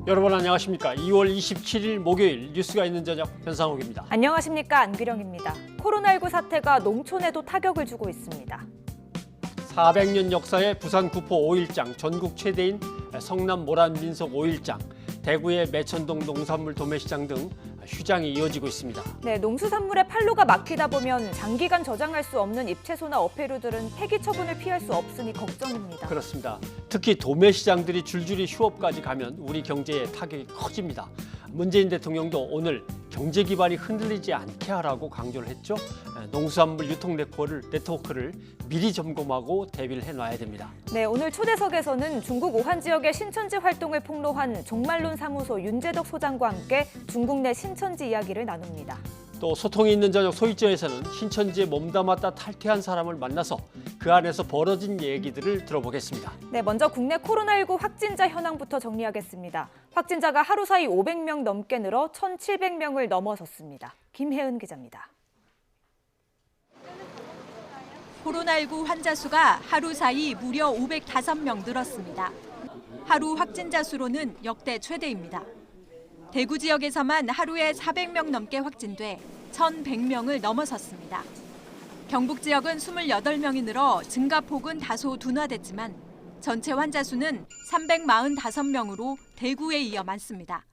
여러분 안녕하십니까. 2월 27일 목요일 뉴스가 있는 저녁 변상욱입니다. 안녕하십니까. 안규령입니다. 코로나19 사태가 농촌에도 타격을 주고 있습니다. 400년 역사의 부산 구포 5일장, 전국 최대인 성남 모란 민속 5일장, 대구의 매천동 농산물 도매시장 등 휴장이 이어지고 있습니다. 네, 농수산물의 판로가 막히다 보면 장기간 저장할 수 없는 잎채소나 어패류들은 폐기 처분을 피할 수 없으니 걱정입니다. 그렇습니다. 특히 도매시장들이 줄줄이 휴업까지 가면 우리 경제에 타격이 커집니다. 문재인 대통령도 오늘 경제 기반이 흔들리지 않게 하라고 강조를 했죠. 농수산물 유통 네트워크를 미리 점검하고 대비를 해놔야 됩니다. 네, 오늘 초대석에서는 중국 우한 지역의 신천지 활동을 폭로한 종말론 사무소 윤재덕 소장과 함께 중국 내 신천지 이야기를 나눕니다. 또 소통이 있는 저녁 소이저에서는 신천지에 몸담았다 탈퇴한 사람을 만나서 그 안에서 벌어진 얘기들을 들어보겠습니다. 네, 먼저 국내 코로나19 확진자 현황부터 정리하겠습니다. 확진자가 하루 사이 500명 넘게 늘어 1,700명을 넘어섰습니다. 김혜은 기자입니다. 코로나19 환자 수가 하루 사이 무려 505명 늘었습니다. 하루 확진자 수로는 역대 최대입니다. 대구 지역에서만 하루에 400명 넘게 확진돼 1,100명을 넘어섰습니다. 경북 지역은 28명이 늘어 증가폭은 다소 둔화됐지만 전체 환자 수는 345명으로 대구에 이어 많습니다.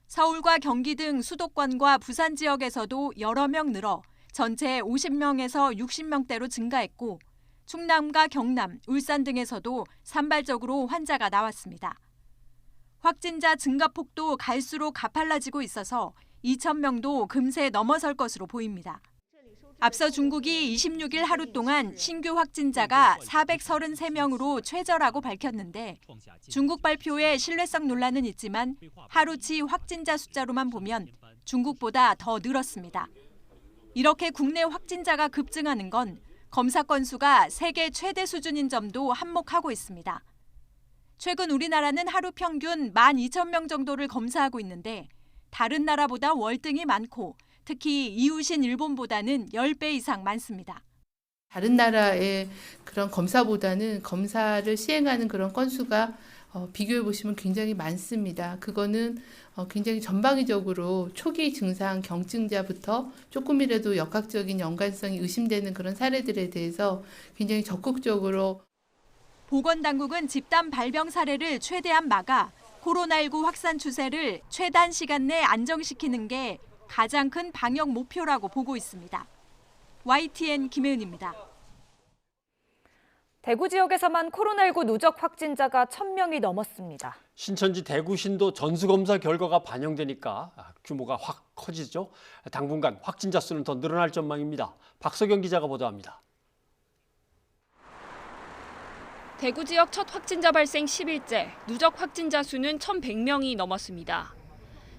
서울과 경기 등 수도권과 부산 지역에서도 여러 명 늘어 전체 50명에서 60명대로 증가했고 충남과 경남, 울산 등에서도 산발적으로 환자가 나왔습니다. 확진자 증가폭도 갈수록 가팔라지고 있어서 2,000명도 금세 넘어설 것으로 보입니다. 앞서 중국이 26일 하루 동안 신규 확진자가 433명으로 최저라고 밝혔는데 중국 발표에 신뢰성 논란은 있지만 하루치 확진자 숫자로만 보면 중국보다 더 늘었습니다. 이렇게 국내 확진자가 급증하는 건 검사 건수가 세계 최대 수준인 점도 한몫하고 있습니다. 최근 우리나라는 하루 평균 12,000명 정도를 검사하고 있는데 다른 나라보다 월등히 많고 특히 이웃인 일본보다는 10배 이상 많습니다. 다른 나라의 그런 검사보다는 검사를 시행하는 그런 건수가 비교해 보시면 굉장히 많습니다. 그거는 굉장히 전방위적으로 초기 증상 경증자부터 조금이라도 역학적인 연관성이 의심되는 그런 사례들에 대해서 굉장히 적극적으로 보건당국은 집단 발병 사례를 최대한 막아 코로나19 확산 추세를 최단 시간 내 안정시키는 게 가장 큰 방역 목표라고 보고 있습니다. YTN 김혜은입니다. 대구 지역에서만 코로나19 누적 확진자가 1,000명이 넘었습니다. 신천지 대구신도 전수검사 결과가 반영되니까 규모가 확 커지죠. 당분간 확진자 수는 더 늘어날 전망입니다. 박석영 기자가 보도합니다. 대구 지역 첫 확진자 발생 10일째, 누적 확진자 수는 1,100명이 넘었습니다.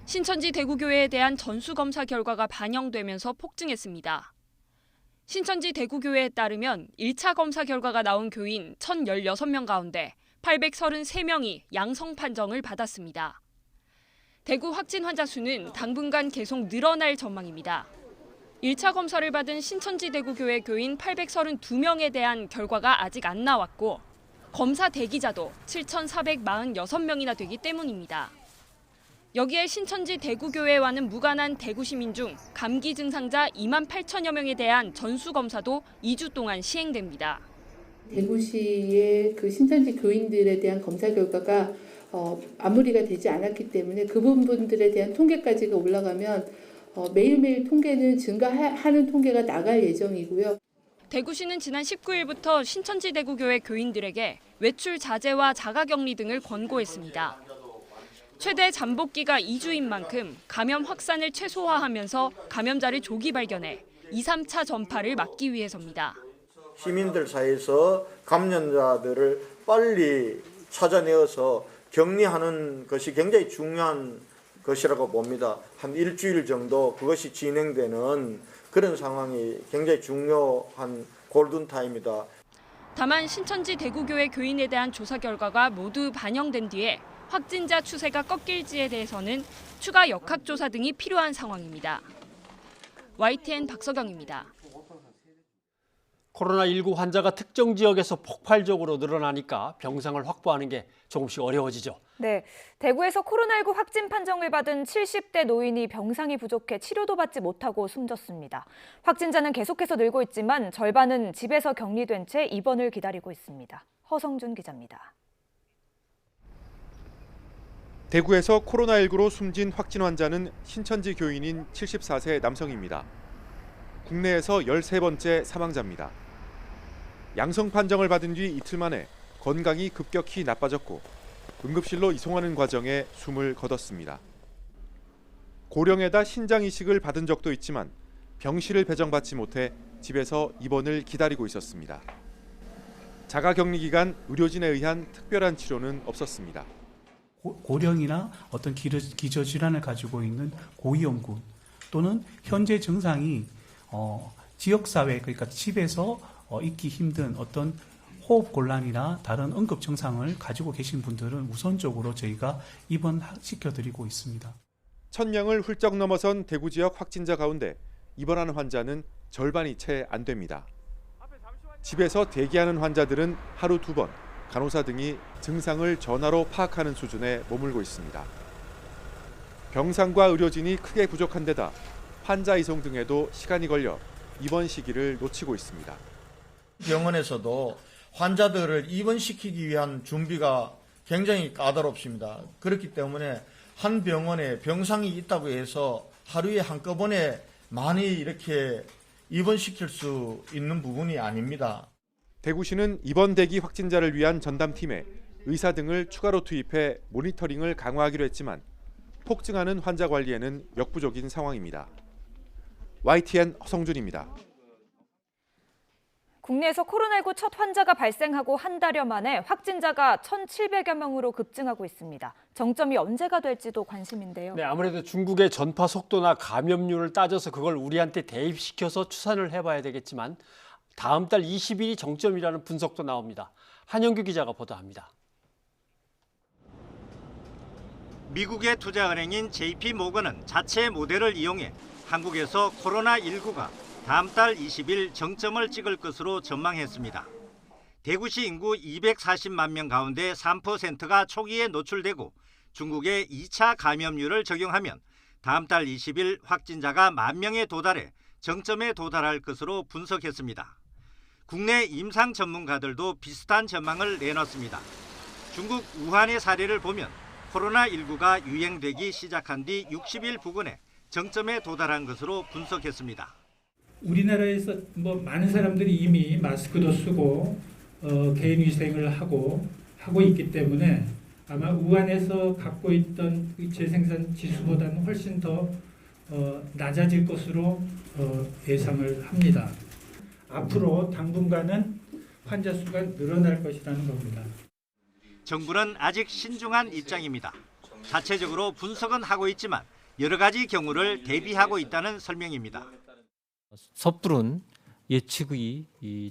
신천지 대구교회에 대한 전수검사 결과가 반영되면서 폭증했습니다. 신천지 대구교회에 따르면 1차 검사 결과가 나온 교인 1,016명 가운데 833명이 양성 판정을 받았습니다. 대구 확진 환자 수는 당분간 계속 늘어날 전망입니다. 1차 검사를 받은 신천지 대구교회 교인 832명에 대한 결과가 아직 안 나왔고 검사 대기자도 7,446명이나 되기 때문입니다. 여기에 신천지 대구교회와는 무관한 대구 시민 중 감기 증상자 2만 8천여 명에 대한 전수검사도 2주 동안 시행됩니다. 대구시의 그 신천지 교인들에 대한 검사 결과가 마무리가 되지 않았기 때문에 그 부분들에 대한 통계까지가 올라가면 매일매일 통계는 증가하는 통계가 나갈 예정이고요. 대구시는 지난 19일부터 신천지 대구교회 교인들에게 외출 자제와 자가격리 등을 권고했습니다. 최대 잠복기가 2주인 만큼 감염 확산을 최소화하면서 감염자를 조기 발견해 2, 3차 전파를 막기 위해서입니다. 시민들 사이에서 감염자들을 빨리 찾아내어서 격리하는 것이 굉장히 중요한 것이라고 봅니다. 한 일주일 정도 그것이 진행되는 그런 상황이 굉장히 중요한 골든타임이다. 다만 신천지 대구교회 교인에 대한 조사 결과가 모두 반영된 뒤에 확진자 추세가 꺾일지에 대해서는 추가 역학조사 등이 필요한 상황입니다. YTN 박석영입니다. 코로나19 환자가 특정 지역에서 폭발적으로 늘어나니까 병상을 확보하는 게 조금씩 어려워지죠. 네, 대구에서 코로나19 확진 판정을 받은 70대 노인이 병상이 부족해 치료도 받지 못하고 숨졌습니다. 확진자는 계속해서 늘고 있지만 절반은 집에서 격리된 채 입원을 기다리고 있습니다. 허성준 기자입니다. 대구에서 코로나19로 숨진 확진 환자는 신천지 교인인 74세 남성입니다. 국내에서 13번째 사망자입니다. 양성 판정을 받은 뒤 이틀 만에 건강이 급격히 나빠졌고 응급실로 이송하는 과정에 숨을 거뒀습니다. 고령에다 신장 이식을 받은 적도 있지만 병실을 배정받지 못해 집에서 입원을 기다리고 있었습니다. 자가격리 기간 의료진에 의한 특별한 치료는 없었습니다. 고령이나 어떤 기저질환을 가지고 있는 고위험군 또는 현재 증상이 지역사회, 그러니까 집에서 있기 힘든 어떤 호흡 곤란이나 다른 응급 증상을 가지고 계신 분들은 우선적으로 저희가 입원시켜드리고 있습니다. 1000명을 훌쩍 넘어선 대구 지역 확진자 가운데 입원하는 환자는 절반이 채 안 됩니다. 집에서 대기하는 환자들은 하루 2번, 간호사 등이 증상을 전화로 파악하는 수준에 머물고 있습니다. 병상과 의료진이 크게 부족한 데다 환자 이송 등에도 시간이 걸려 입원 시기를 놓치고 있습니다. 병원에서도 환자들을 입원시키기 위한 준비가 굉장히 까다롭습니다. 그렇기 때문에 한 병원에 병상이 있다고 해서 하루에 한꺼번에 많이 이렇게 입원시킬 수 있는 부분이 아닙니다. 대구시는 입원 대기 확진자를 위한 전담팀에 의사 등을 추가로 투입해 모니터링을 강화하기로 했지만 폭증하는 환자 관리에는 역부족인 상황입니다. YTN 허성준입니다. 국내에서 코로나19 첫 환자가 발생하고 한 달여 만에 확진자가 1,700여 명으로 급증하고 있습니다. 정점이 언제가 될지도 관심인데요. 네, 아무래도 중국의 전파 속도나 감염률을 따져서 그걸 우리한테 대입시켜서 추산을 해봐야 되겠지만 다음 달 20일이 정점이라는 분석도 나옵니다. 한영규 기자가 보도합니다. 미국의 투자은행인 JP모건은 자체 모델을 이용해 한국에서 코로나19가 다음 달 20일 정점을 찍을 것으로 전망했습니다. 대구시 인구 240만 명 가운데 3%가 초기에 노출되고 중국의 2차 감염률을 적용하면 다음 달 20일 확진자가 10,000명에 도달해 정점에 도달할 것으로 분석했습니다. 국내 임상 전문가들도 비슷한 전망을 내놨습니다. 중국 우한의 사례를 보면 코로나19가 유행되기 시작한 뒤 60일 부근에 정점에 도달한 것으로 분석했습니다. 우리나라에서 많은 사람들이 이미 마스크도 쓰고 개인 위생을 하고 있기 때문에 아마 우한에서 갖고 있던 재생산 지수보다는 훨씬 더 낮아질 것으로 예상을 합니다. 앞으로 당분간은 환자 수가 늘어날 것이라는 겁니다. 정부는 아직 신중한 입장입니다. 자체적으로 분석은 하고 있지만 여러 가지 경우를 대비하고 있다는 설명입니다. 섣부른 예측이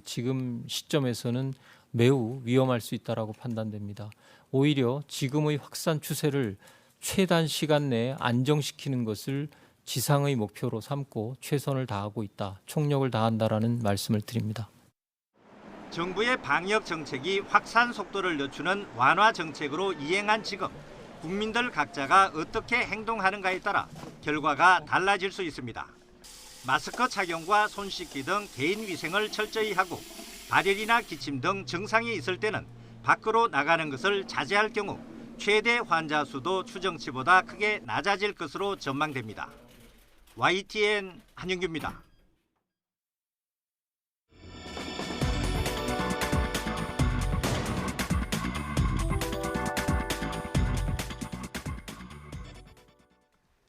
지금 시점에서는 매우 위험할 수 있다고 판단됩니다. 오히려 지금의 확산 추세를 최단 시간 내에 안정시키는 것을 지상의 목표로 삼고 최선을 다하고 있다, 총력을 다한다라는 말씀을 드립니다. 정부의 방역 정책이 확산 속도를 늦추는 완화 정책으로 이행한 지금 국민들 각자가 어떻게 행동하는가에 따라 결과가 달라질 수 있습니다. 마스크 착용과 손 씻기 등 개인 위생을 철저히 하고 발열이나 기침 등 증상이 있을 때는 밖으로 나가는 것을 자제할 경우 최대 환자 수도 추정치보다 크게 낮아질 것으로 전망됩니다. YTN 한영규입니다.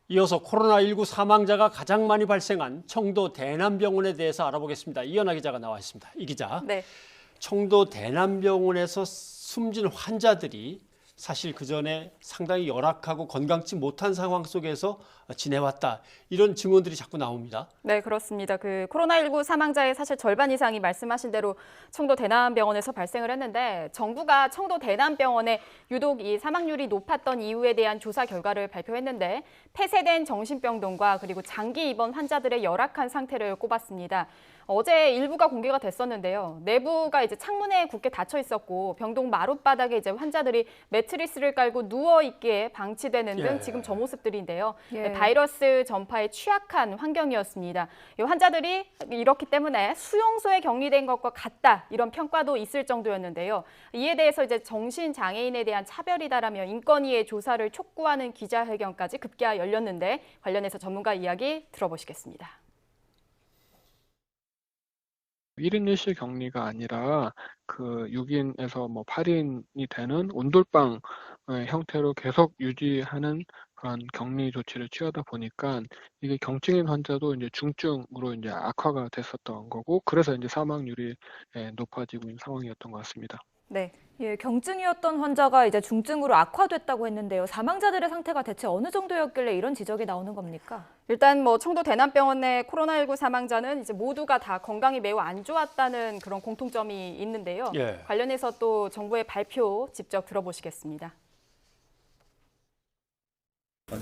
이어서 코로나19 사망자가 가장 많이 발생한 청도 대남병원에 대해서 알아보겠습니다. 이현아 기자가 나와 있습니다. 이 기자, 네. 청도 대남병원에서 숨진 환자들이 사실 그전에 상당히 열악하고 건강치 못한 상황 속에서 지내왔다. 이런 증언들이 자꾸 나옵니다. 네, 그렇습니다. 코로나19 사망자의 사실 절반 이상이 말씀하신 대로 청도 대남병원에서 발생을 했는데 정부가 청도 대남병원에 유독 이 사망률이 높았던 이유에 대한 조사 결과를 발표했는데 폐쇄된 정신병동과 그리고 장기 입원 환자들의 열악한 상태를 꼽았습니다. 어제 일부가 공개가 됐었는데요. 내부가 이제 창문에 굳게 닫혀 있었고 병동 마룻바닥에 이제 환자들이 매트리스를 깔고 누워 있기에 방치되는 등 예. 지금 저 모습들인데요. 예. 바이러스 전파에 취약한 환경이었습니다. 이 환자들이 이렇기 때문에 수용소에 격리된 것과 같다 이런 평가도 있을 정도였는데요. 이에 대해서 이제 정신장애인에 대한 차별이다라며 인권위의 조사를 촉구하는 기자회견까지 급기야 열렸는데 관련해서 전문가 이야기 들어보시겠습니다. 1인 1실 격리가 아니라 그 6인에서 뭐 8인이 되는 온돌방 형태로 계속 유지하는 그런 격리 조치를 취하다 보니까 이게 경증인 환자도 이제 중증으로 이제 악화가 됐었던 거고 그래서 이제 사망률이 높아지고 있는 상황이었던 것 같습니다. 네. 예, 경증이었던 환자가 이제 중증으로 악화됐다고 했는데요. 사망자들의 상태가 대체 어느 정도였길래 이런 지적이 나오는 겁니까? 일단 뭐 청도 대남병원 내 코로나19 사망자는 이제 모두가 다 건강이 매우 안 좋았다는 그런 공통점이 있는데요. 예. 관련해서 또 정부의 발표 직접 들어보시겠습니다.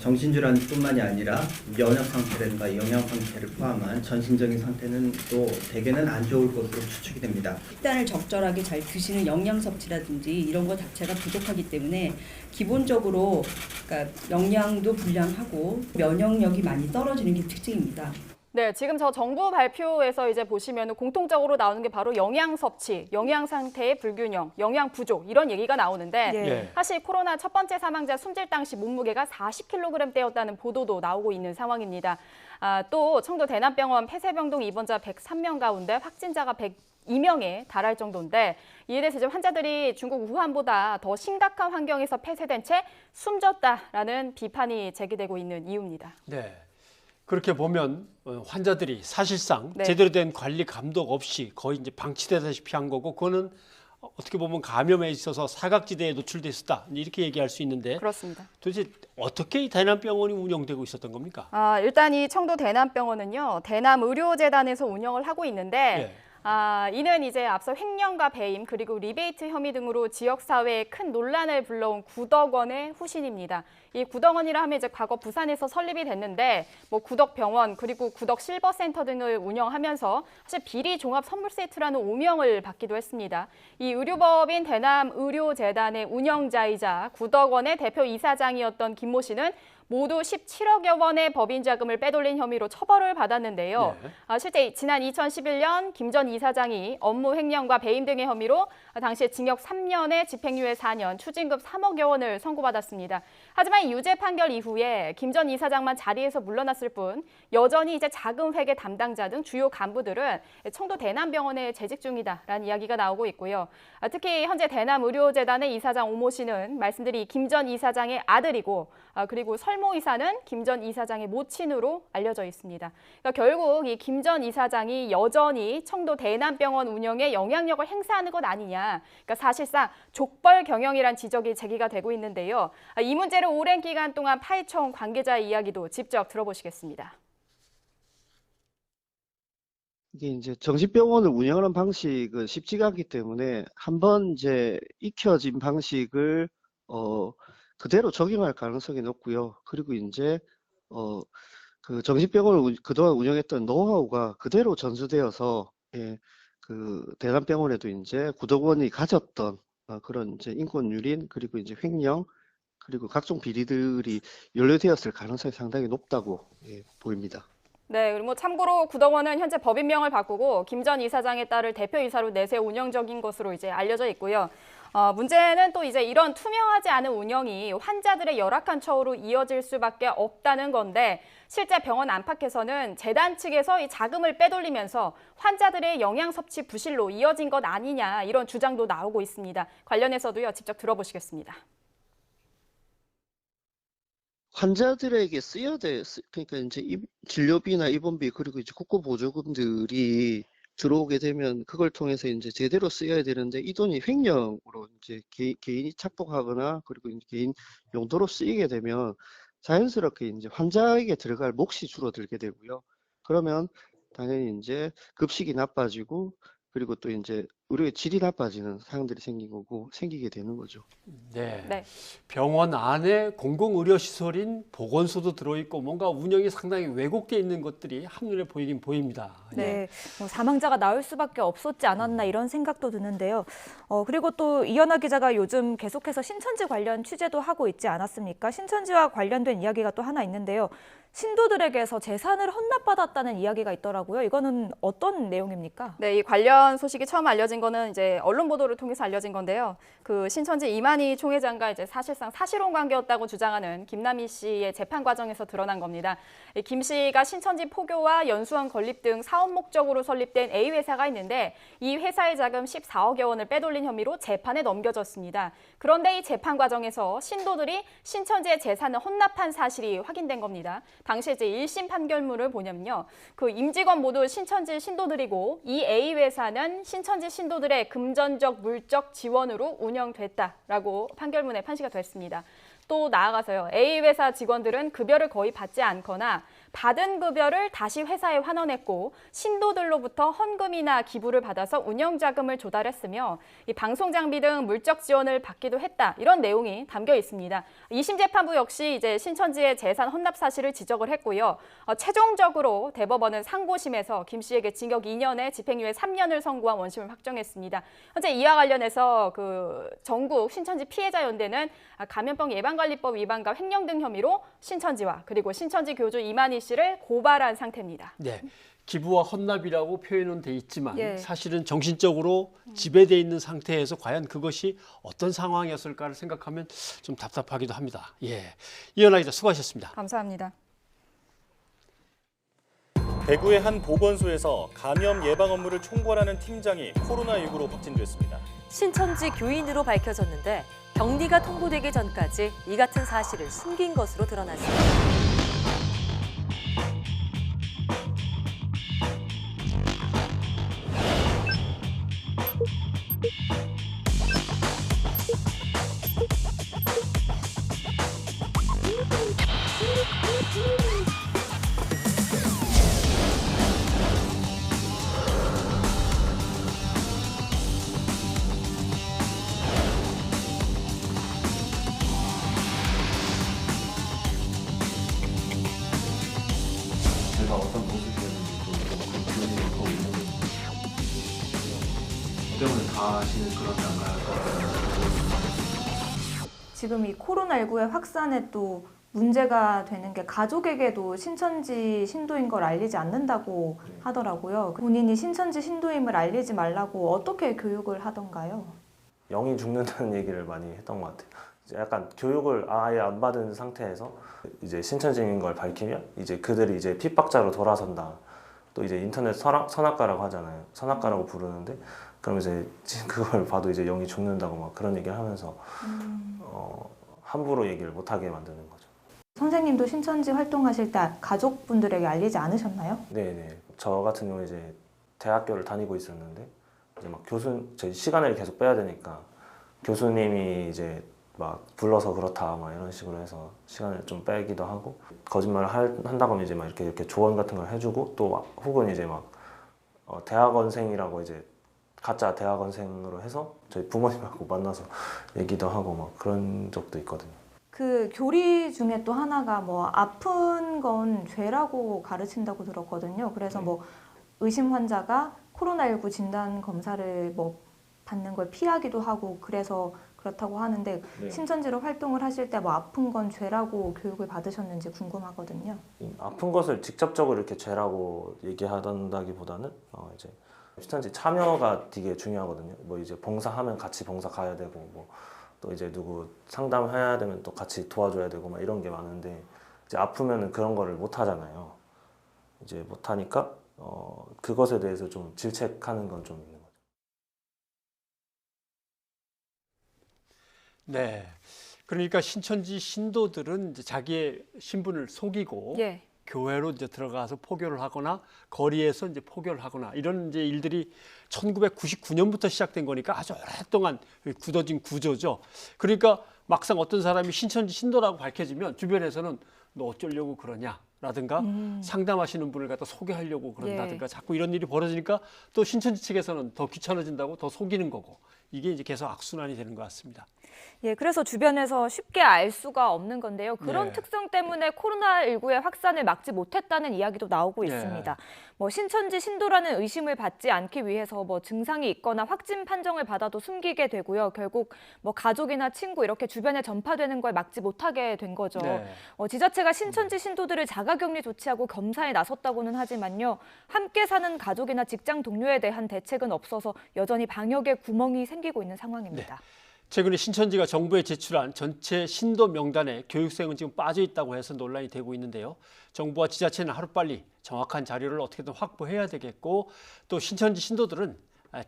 정신질환뿐만이 아니라 면역 상태라든가 영양 상태를 포함한 전신적인 상태는 또 대개는 안 좋을 것으로 추측이 됩니다. 식단을 적절하게 잘 드시는 영양 섭취라든지 이런 것 자체가 부족하기 때문에 기본적으로 그러니까 영양도 불량하고 면역력이 많이 떨어지는 게 특징입니다. 네, 지금 저 정부 발표에서 이제 보시면 공통적으로 나오는 게 바로 영양 섭취, 영양 상태의 불균형, 영양 부족 이런 얘기가 나오는데 예. 사실 코로나 첫 번째 사망자 숨질 당시 몸무게가 40kg대였다는 보도도 나오고 있는 상황입니다. 또 청도 대남병원 폐쇄병동 입원자 103명 가운데 확진자가 102명에 달할 정도인데 이에 대해서 이제 환자들이 중국 우한보다 더 심각한 환경에서 폐쇄된 채 숨졌다라는 비판이 제기되고 있는 이유입니다. 네. 그렇게 보면 환자들이 사실상 네. 제대로 된 관리 감독 없이 거의 이제 방치되다시피 한 거고 그거는 어떻게 보면 감염에 있어서 사각지대에 노출됐었다 이렇게 얘기할 수 있는데 그렇습니다. 도대체 어떻게 이 대남병원이 운영되고 있었던 겁니까? 일단 이 청도 대남병원은요, 대남의료재단에서 운영을 하고 있는데 예. 이는 이제 앞서 횡령과 배임 그리고 리베이트 혐의 등으로 지역사회에 큰 논란을 불러온 구덕원의 후신입니다. 이 구덕원이라 하면 이제 과거 부산에서 설립이 됐는데 뭐 구덕병원 그리고 구덕실버센터 등을 운영하면서 사실 비리 종합 선물 세트라는 오명을 받기도 했습니다. 이 의료법인 대남의료재단의 운영자이자 구덕원의 대표 이사장이었던 김모 씨는 모두 17억여 원의 법인 자금을 빼돌린 혐의로 처벌을 받았는데요. 네. 실제 지난 2011년 김 전 이사장이 업무 횡령과 배임 등의 혐의로 당시에 징역 3년에 집행유예 4년, 추징금 3억여 원을 선고받았습니다. 하지만 이 유죄 판결 이후에 김 전 이사장만 자리에서 물러났을 뿐 여전히 이제 자금 회계 담당자 등 주요 간부들은 청도 대남병원에 재직 중이다라는 이야기가 나오고 있고요. 특히 현재 대남의료재단의 이사장 오모 씨는 말씀드린 김 전 이사장의 아들이고 그리고 설모 이사는 김 전 이사장의 모친으로 알려져 있습니다. 그러니까 결국 이 김 전 이사장이 여전히 청도 대남병원 운영에 영향력을 행사하는 것 아니냐. 그러니까 사실상 족벌 경영이란 지적이 제기가 되고 있는데요. 이 문제를 오랜 기간 동안 파헤쳐온 관계자의 이야기도 직접 들어보시겠습니다. 이게 이제 정신병원을 운영하는 방식은 쉽지가 않기 때문에 한번 이제 익혀진 방식을 그대로 적용할 가능성이 높고요. 그리고 이제 그 정신병원을 그동안 운영했던 노하우가 그대로 전수되어서 그 대남병원에도 이제 구덕원이 가졌던 그런 이제 인권유린 그리고 이제 횡령 그리고 각종 비리들이 연루되었을 가능성이 상당히 높다고 보입니다. 네, 그리고 참고로 구덕원은 현재 법인명을 바꾸고 김 전 이사장의 딸을 대표이사로 내세워 운영적인 것으로 이제 알려져 있고요. 문제는 또 이제 이런 투명하지 않은 운영이 환자들의 열악한 처우로 이어질 수밖에 없다는 건데 실제 병원 안팎에서는 재단 측에서 이 자금을 빼돌리면서 환자들의 영양 섭취 부실로 이어진 것 아니냐 이런 주장도 나오고 있습니다. 관련해서도요, 직접 들어보시겠습니다. 환자들에게 그러니까 이제 진료비나 입원비 그리고 이제 국고보조금들이 들어오게 되면 그걸 통해서 이제 제대로 쓰여야 되는데 이 돈이 횡령으로 이제 개인이 착복하거나 그리고 이제 개인 용도로 쓰이게 되면 자연스럽게 이제 환자에게 들어갈 몫이 줄어들게 되고요. 그러면 당연히 이제 급식이 나빠지고 그리고 또 이제 의료의 질이 나빠지는 상황들이 생기게 되는 거죠. 네. 네. 병원 안에 공공의료시설인 보건소도 들어있고 뭔가 운영이 상당히 왜곡되어 있는 것들이 한눈에 보이긴 보입니다. 네, 뭐 사망자가 나올 수밖에 없었지 않았나 이런 생각도 드는데요. 그리고 또 이현아 기자가 요즘 계속해서 신천지 관련 취재도 하고 있지 않았습니까? 신천지와 관련된 이야기가 또 하나 있는데요. 신도들에게서 재산을 헌납받았다는 이야기가 있더라고요. 이거는 어떤 내용입니까? 네, 이 관련 소식이 처음 알려진 거는 이제 언론 보도를 통해서 알려진 건데요. 그 신천지 이만희 총회장과 이제 사실상 사실혼 관계였다고 주장하는 김남희 씨의 재판 과정에서 드러난 겁니다. 김 씨가 신천지 포교와 연수원 건립 등 사업 목적으로 설립된 A 회사가 있는데 이 회사의 자금 14억여 원을 빼돌린 혐의로 재판에 넘겨졌습니다. 그런데 이 재판 과정에서 신도들이 신천지의 재산을 헌납한 사실이 확인된 겁니다. 당시 이제 1심 판결문을 보냐면요. 그 임직원 모두 신천지 신도들이고 이 A 회사는 신천지 신도들의 금전적, 물적 지원으로 운영됐다라고 판결문에 판시가 됐습니다. 또 나아가서요. A 회사 직원들은 급여를 거의 받지 않거나 받은 급여를 다시 회사에 환원했고 신도들로부터 헌금이나 기부를 받아서 운영 자금을 조달했으며 이 방송 장비 등 물적 지원을 받기도 했다. 이런 내용이 담겨 있습니다. 2심 재판부 역시 이제 신천지의 재산 헌납 사실을 지적을 했고요. 최종적으로 대법원은 상고심에서 김 씨에게 징역 2년에 집행유예 3년을 선고한 원심을 확정했습니다. 현재 이와 관련해서 그 전국 신천지 피해자 연대는 감염병 예방관리법 위반과 횡령 등 혐의로 신천지와 그리고 신천지 교주 이만희 씨를 고발한 상태입니다. 네. 기부와 헌납이라고 표현은 돼 있지만 예. 사실은 정신적으로 지배되어 있는 상태에서 과연 그것이 어떤 상황이었을까를 생각하면 좀 답답하기도 합니다. 예. 이현아 기자 수고하셨습니다. 감사합니다. 대구의 한 보건소에서 감염 예방 업무를 총괄하는 팀장이 코로나19로 확진됐습니다. 신천지 교인으로 밝혀졌는데 격리가 통보되기 전까지 이 같은 사실을 숨긴 것으로 드러났습니다. 제가 어떤 모습이었는지 또 그런 기분이 더 있는 것 때문에 다 하시는 그러지 않나요? 지금 이 코로나19의 확산에 또 문제가 되는 게 가족에게도 신천지 신도인 걸 알리지 않는다고 하더라고요. 본인이 신천지 신도임을 알리지 말라고 어떻게 교육을 하던가요? 영이 죽는다는 얘기를 많이 했던 것 같아요. 이제 약간 교육을 아예 안 받은 상태에서 이제 신천지인 걸 밝히면 이제 그들이 이제 핍박자로 돌아선다. 또 이제 인터넷 선악가라고 하잖아요. 선악가라고 부르는데 그럼 이제 그걸 봐도 이제 영이 죽는다고 막 그런 얘기를 하면서 함부로 얘기를 못하게 만드는 거죠. 선생님도 신천지 활동하실 때 가족분들에게 알리지 않으셨나요? 네네. 저 같은 경우 이제 대학교를 다니고 있었는데 이제 막 저희 시간을 계속 빼야 되니까 교수님이 이제 막 불러서 그렇다 막 이런 식으로 해서 시간을 좀 빼기도 하고 거짓말을 한다고 하면 이제 막 이렇게 조언 같은 걸 해주고 또 혹은 이제 막 대학원생이라고 이제 가짜 대학원생으로 해서 저희 부모님하고 만나서 얘기도 하고 막 그런 적도 있거든요. 그 교리 중에 또 하나가 뭐 아픈 건 죄라고 가르친다고 들었거든요. 그래서 뭐 의심 환자가 코로나19 진단 검사를 뭐 받는 걸 피하기도 하고 그래서 그렇다고 하는데 네. 신천지로 활동을 하실 때 뭐 아픈 건 죄라고 교육을 받으셨는지 궁금하거든요. 아픈 것을 직접적으로 이렇게 죄라고 얘기하던다기보다는 이제 신천지 참여가 되게 중요하거든요. 뭐 이제 봉사하면 같이 봉사 가야 되고 뭐 또 이제 누구 상담해야 되면 또 같이 도와줘야 되고 막 이런 게 많은데 이제 아프면은 그런 거를 못 하잖아요. 이제 못 하니까 그것에 대해서 좀 질책하는 건 좀 있는 거죠. 네. 그러니까 신천지 신도들은 이제 자기의 신분을 속이고 예. 교회로 이제 들어가서 포교를 하거나 거리에서 이제 포교를 하거나 이런 이제 일들이 1999년부터 시작된 거니까 아주 오랫동안 굳어진 구조죠. 그러니까 막상 어떤 사람이 신천지 신도라고 밝혀지면 주변에서는 너 어쩌려고 그러냐 라든가 상담하시는 분을 갖다 소개하려고 그런다든가 예. 자꾸 이런 일이 벌어지니까 또 신천지 측에서는 더 귀찮아진다고 더 속이는 거고 이게 이제 계속 악순환이 되는 것 같습니다. 예, 그래서 주변에서 쉽게 알 수가 없는 건데요. 그런 네. 특성 때문에 코로나19의 확산을 막지 못했다는 이야기도 나오고 있습니다. 뭐 신천지 신도라는 의심을 받지 않기 위해서 뭐 증상이 있거나 확진 판정을 받아도 숨기게 되고요. 결국 뭐 가족이나 친구 이렇게 주변에 전파되는 걸 막지 못하게 된 거죠. 네. 지자체가 신천지 신도들을 자가격리 조치하고 검사에 나섰다고는 하지만요. 함께 사는 가족이나 직장 동료에 대한 대책은 없어서 여전히 방역에 구멍이 생기고 있는 상황입니다. 최근에 신천지가 정부에 제출한 전체 신도 명단에 교육생은 지금 빠져 있다고 해서 논란이 되고 있는데요. 정부와 지자체는 하루빨리 정확한 자료를 어떻게든 확보해야 되겠고 또 신천지 신도들은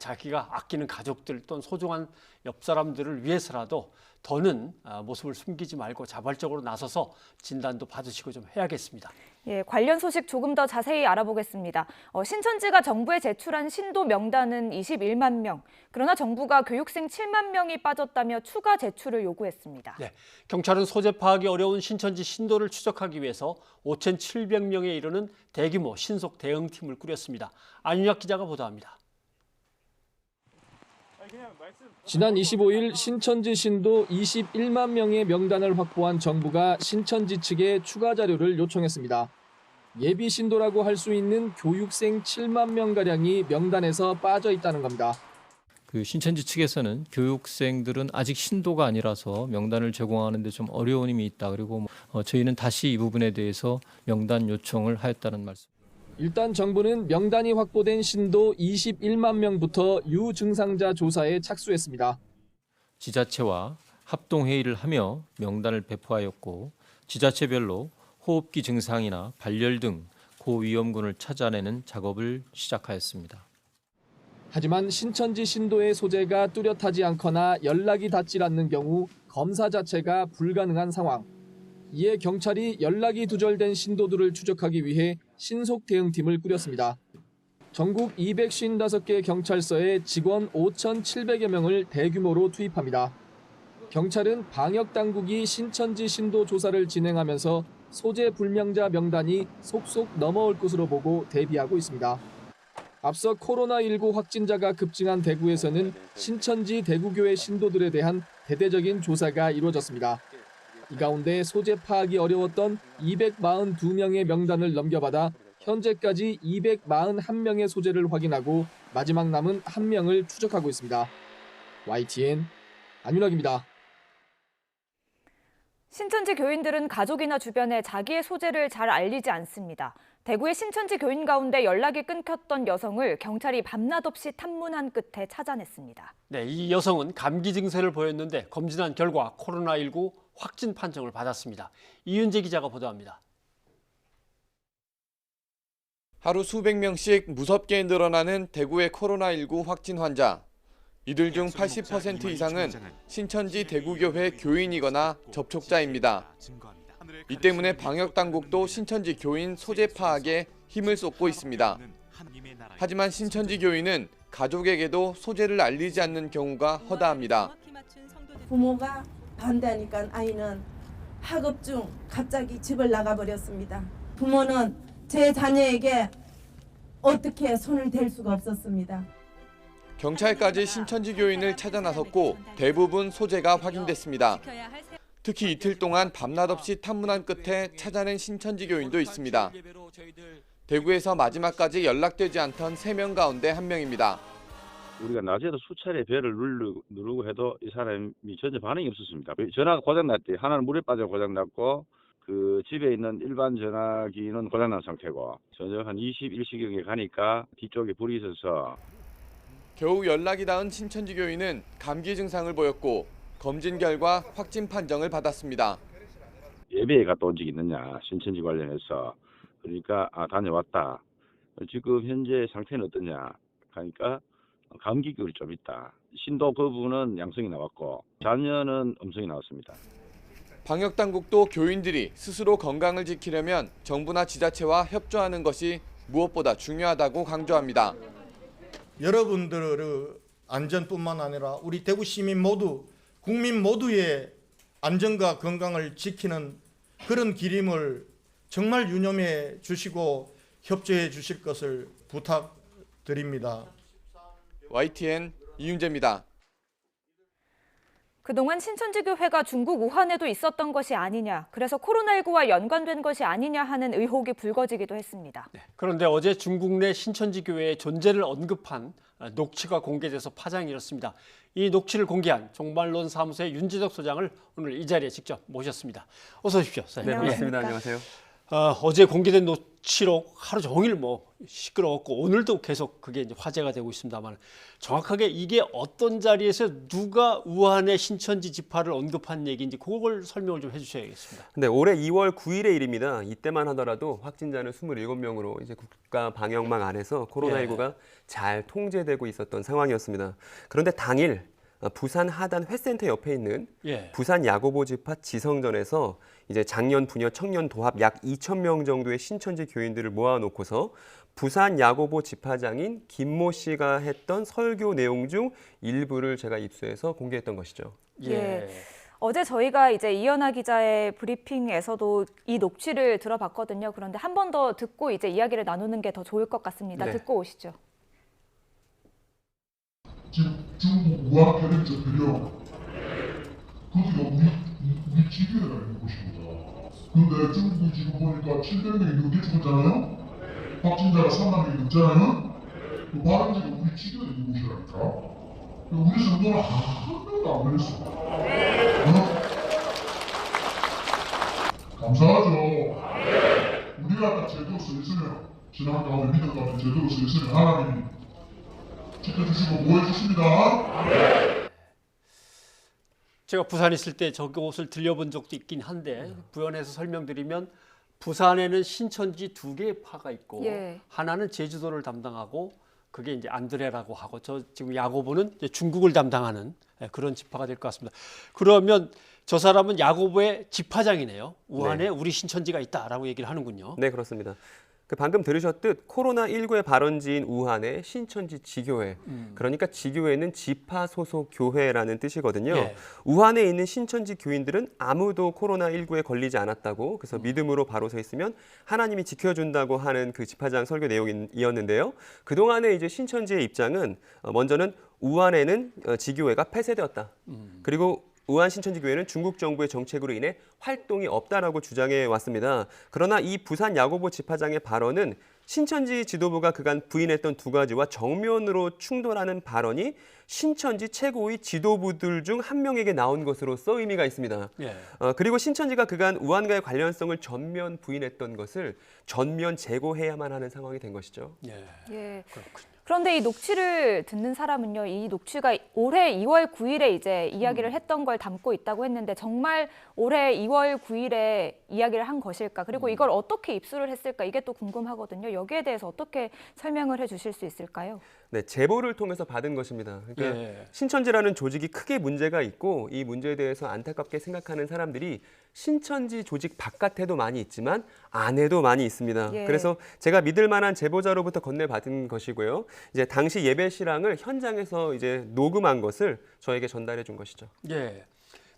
자기가 아끼는 가족들 또는 소중한 옆 사람들을 위해서라도 더는 모습을 숨기지 말고 자발적으로 나서서 진단도 받으시고 좀 해야겠습니다. 예, 관련 소식 조금 더 자세히 알아보겠습니다. 신천지가 정부에 제출한 신도 명단은 21만 명. 그러나 정부가 교육생 7만 명이 빠졌다며 추가 제출을 요구했습니다. 네, 경찰은 소재 파악이 어려운 신천지 신도를 추적하기 위해서 5,700명에 이르는 대규모 신속 대응팀을 꾸렸습니다. 안윤학 기자가 보도합니다. 지난 25일 신천지 신도 21만 명의 명단을 확보한 정부가 신천지 측에 추가 자료를 요청했습니다. 예비 신도라고 할 수 있는 교육생 7만 명가량이 명단에서 빠져 있다는 겁니다. 그 신천지 측에서는 교육생들은 아직 신도가 아니라서 명단을 제공하는 데 좀 어려움이 있다. 그리고 저희는 다시 이 부분에 대해서 명단 요청을 하였다는 말씀. 일단 정부는 명단이 확보된 신도 21만 명부터 유증상자 조사에 착수했습니다. 지자체와 합동회의를 하며 명단을 배포하였고 지자체별로 호흡기 증상이나 발열 등 고위험군을 찾아내는 작업을 시작하였습니다. 하지만 신천지 신도의 소재가 뚜렷하지 않거나 연락이 닿질 않는 경우 검사 자체가 불가능한 상황. 이에 경찰이 연락이 두절된 신도들을 추적하기 위해 신속 대응팀을 꾸렸습니다. 전국 255개 경찰서에 직원 5,700여 명을 대규모로 투입합니다. 경찰은 방역당국이 신천지 신도 조사를 진행하면서 소재 불명자 명단이 속속 넘어올 것으로 보고 대비하고 있습니다. 앞서 코로나19 확진자가 급증한 대구에서는 신천지 대구교회 신도들에 대한 대대적인 조사가 이루어졌습니다. 이 가운데 소재 파악이 어려웠던 242명의 명단을 넘겨받아 현재까지 241명의 소재를 확인하고 마지막 남은 1명을 추적하고 있습니다. YTN 안윤학입니다. 신천지 교인들은 가족이나 주변에 자기의 소재를 잘 알리지 않습니다. 대구의 신천지 교인 가운데 연락이 끊겼던 여성을 경찰이 밤낮 없이 탐문한 끝에 찾아냈습니다. 네, 이 여성은 감기 증세를 보였는데 검진한 결과 코로나19 확진 판정을 받았습니다. 이윤재 기자가 보도합니다. 하루 수백 명씩 무섭게 늘어나는 대구의 코로나19 확진 환자. 이들 중 80% 이상은 신천지 대구교회 교인이거나 접촉자입니다. 이 때문에 방역당국도 신천지 교인 소재 파악에 힘을 쏟고 있습니다. 하지만 신천지 교인은 가족에게도 소재를 알리지 않는 경우가 허다합니다. 부모가 반대하니까 아이는 학업 중 갑자기 집을 나가버렸습니다. 부모는 제 자녀에게 어떻게 손을 댈 수가 없었습니다. 경찰까지 신천지 교인을 찾아 나섰고 대부분 소재가 확인됐습니다. 특히 이틀 동안 밤낮 없이 탐문한 끝에 찾아낸 신천지 교인도 있습니다. 대구에서 마지막까지 연락되지 않던 3명 가운데 1명입니다. 우리가 낮에도 수차례 벨을 누르고 해도 이 사람이 전혀 반응이 없었습니다. 전화가 고장났대. 하나는 물에 빠져 고장났고 그 집에 있는 일반 전화기는 고장난 상태고 저녁 한 21시경에 가니까 뒤쪽에 불이 있어서 겨우 연락이 닿은 신천지 교인은 감기 증상을 보였고 검진 결과 확진 판정을 받았습니다. 예배에 갔다 온 적이 있느냐 신천지 관련해서 그러니까 다녀왔다. 지금 현재 상태는 어떠냐 하니까 감기균이 좀 있다. 신도 거부는 양성이 나왔고 자녀는 음성이 나왔습니다. 방역당국도 교인들이 스스로 건강을 지키려면 정부나 지자체와 협조하는 것이 무엇보다 중요하다고 강조합니다. 여러분들의 안전뿐만 아니라 우리 대구 시민 모두 국민 모두의 안전과 건강을 지키는 그런 기림을 정말 유념해 주시고 협조해 주실 것을 부탁드립니다. YTN 이윤재입니다. 그동안 신천지교회가 중국 우한에도 있었던 것이 아니냐, 그래서 코로나19와 연관된 것이 아니냐 하는 의혹이 불거지기도 했습니다. 그런데 어제 중국 내 신천지교회의 존재를 언급한 녹취가 공개돼서 파장이 일었습니다. 이 녹취를 공개한 종말론 사무소의 윤지덕 소장을 오늘 이 자리에 직접 모셨습니다. 어서 오십시오. 네, 반갑습니다. 안녕하세요. 어제 공개된 녹취록 하루 종일 시끄러웠고 오늘도 계속 그게 이제 화제가 되고 있습니다만 정확하게 이게 어떤 자리에서 누가 우한의 신천지 지파를 언급한 얘기인지 그걸 설명을 좀 해주셔야겠습니다. 네, 올해 2월 9일의 일입니다. 이때만 하더라도 확진자는 27명으로 이제 국가 방역망 안에서 코로나19가 잘 통제되고 있었던 상황이었습니다. 그런데 당일 부산 하단 회센터 옆에 있는 부산 야고보 지파 지성전에서 이제 장년, 부녀, 청년 도합 약 2,000명 정도의 신천지 교인들을 모아놓고서 부산 야고보 지파장인 김모 씨가 했던 설교 내용 중 일부를 제가 입수해서 공개했던 것이죠. 어제 저희가 이제 이현아 기자의 브리핑에서도 이 녹취를 들어봤거든요. 그런데 한 번 더 듣고 이제 이야기를 나누는 게 더 좋을 것 같습니다. 듣고 오시죠. 지금 중국 우한 편입자들이요. 거기가 우리 지교회가 있는 곳입니다. 근데 중국 지금 보니까 700명이 넘게 죽었잖아요. 확진자가 3만 명이 넘잖아요. 그 발원지가 우리 지교회 있는 곳이라니까. 우리 성도는 한 명도 안 걸렸어. 감사하죠. 우리가 딱 제대로 서 있으면 신앙 가운데 믿음 가운데 제대로 서 있으면 하나님이 지켜주시고 보호해주십니다. 제가 부산에 있을 때 저곳을 들려본 적도 있긴 한데 부연해서 설명드리면 부산에는 신천지 2개의 파가 있고 하나는 제주도를 담당하고 그게 이제 안드레라고 하고 저 지금 야고보는 이제 중국을 담당하는 그런 지파가 될 것 같습니다. 그러면 저 사람은 야고보의 지파장이네요. 우한에 우리 신천지가 있다라고 얘기를 하는군요. 네, 그렇습니다. 방금 들으셨듯 코로나19의 발원지인 우한의 신천지 지교회, 그러니까 지교회는 지파 소속 교회라는 뜻이거든요. 우한에 있는 신천지 교인들은 아무도 코로나19에 걸리지 않았다고, 그래서 믿음으로 바로 서 있으면 하나님이 지켜준다고 하는 그 지파장 설교 내용이었는데요. 그동안의 이제 신천지의 입장은 먼저는 우한에는 지교회가 폐쇄되었다. 그리고 우한 신천지교회는 중국 정부의 정책으로 인해 활동이 없다라고 주장해 왔습니다. 그러나 이 부산 야고보 지파장의 발언은 신천지 지도부가 그간 부인했던 두 가지와 정면으로 충돌하는 발언이 신천지 최고의 지도부들 중 한 명에게 나온 것으로서 의미가 있습니다. 그리고 신천지가 그간 우한과의 관련성을 전면 부인했던 것을 전면 제고해야만 하는 상황이 된 것이죠. 그렇군요. 그런데 이 녹취를 듣는 사람은요, 이 녹취가 올해 2월 9일에 이제 이야기를 했던 걸 담고 있다고 했는데 정말 올해 2월 9일에 이야기를 한 것일까? 그리고 이걸 어떻게 입수를 했을까? 이게 또 궁금하거든요. 여기에 대해서 어떻게 설명을 해주실 수 있을까요? 네, 제보를 통해서 받은 것입니다. 그러니까 신천지라는 조직이 크게 문제가 있고 이 문제에 대해서 안타깝게 생각하는 사람들이 신천지 조직 바깥에도 많이 있지만 안에도 많이 있습니다. 그래서 제가 믿을 만한 제보자로부터 건네받은 것이고요. 이제 당시 예배 실황을 현장에서 이제 녹음한 것을 저에게 전달해 준 것이죠.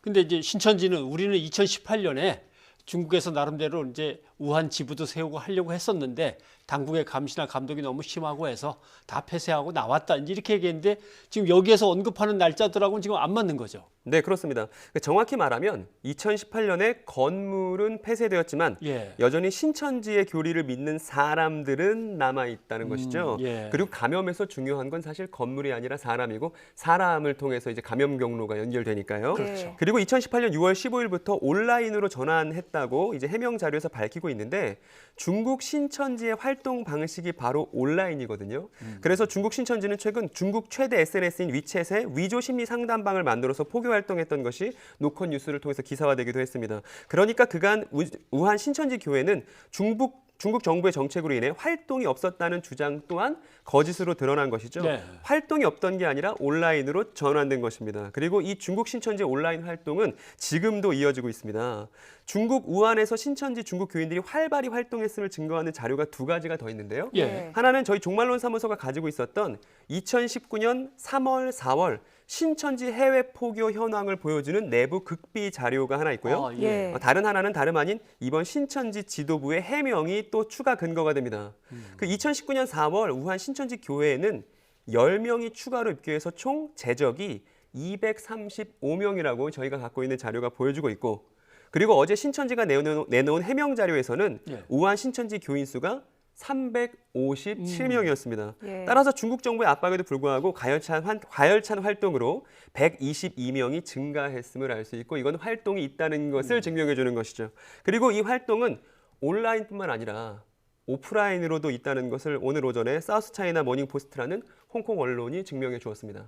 근데 이제 신천지는 우리는 2018년에 중국에서 나름대로 이제 우한 지부도 세우고 하려고 했었는데 당국의 감시나 감독이 너무 심하고 해서 다 폐쇄하고 나왔다 이렇게 얘기했는데 지금 여기에서 언급하는 날짜들하고는 지금 안 맞는 거죠. 네, 그렇습니다. 정확히 말하면 2018년에 건물은 폐쇄되었지만 여전히 신천지의 교리를 믿는 사람들은 남아있다는 것이죠. 그리고 감염에서 중요한 건 사실 건물이 아니라 사람이고 사람을 통해서 이제 감염 경로가 연결되니까요. 그리고 2018년 6월 15일부터 온라인으로 전환했다고 이제 해명 자료에서 밝히고 있는데 중국 신천지의 활동 방식이 바로 온라인이거든요. 그래서 중국 신천지는 최근 중국 최대 SNS인 위챗에 위조 심리 상담방을 만들어서 포교 활동했던 것이 노컷 뉴스를 통해서 기사화되기도 했습니다. 그러니까 그간 우한 신천지 교회는 중국 정부의 정책으로 인해 활동이 없었다는 주장 또한 거짓으로 드러난 것이죠. 활동이 없던 게 아니라 온라인으로 전환된 것입니다. 그리고 이 중국 신천지의 온라인 활동은 지금도 이어지고 있습니다. 중국 우한에서 신천지 중국 교인들이 활발히 활동했음을 증거하는 자료가 두 가지가 더 있는데요. 하나는 저희 종말론 사무소가 가지고 있었던 2019년 3월, 4월 신천지 해외 포교 현황을 보여주는 내부 극비 자료가 하나 있고요. 다른 하나는 다름 아닌 이번 신천지 지도부의 해명이 또 추가 근거가 됩니다. 그 2019년 4월 우한 신천지 교회에는 10명이 추가로 입교해서 총 재적이 235명이라고 저희가 갖고 있는 자료가 보여주고 있고, 그리고 어제 신천지가 내놓은 해명 자료에서는 우한 신천지 교인 수가 357명이었습니다. 따라서 중국 정부의 압박에도 불구하고 가열찬 활동으로 122명이 증가했음을 알 수 있고, 이건 활동이 있다는 것을 증명해 주는 것이죠. 그리고 이 활동은 온라인뿐만 아니라 오프라인으로도 있다는 것을 오늘 오전에 사우스차이나 모닝포스트라는 홍콩 언론이 증명해 주었습니다.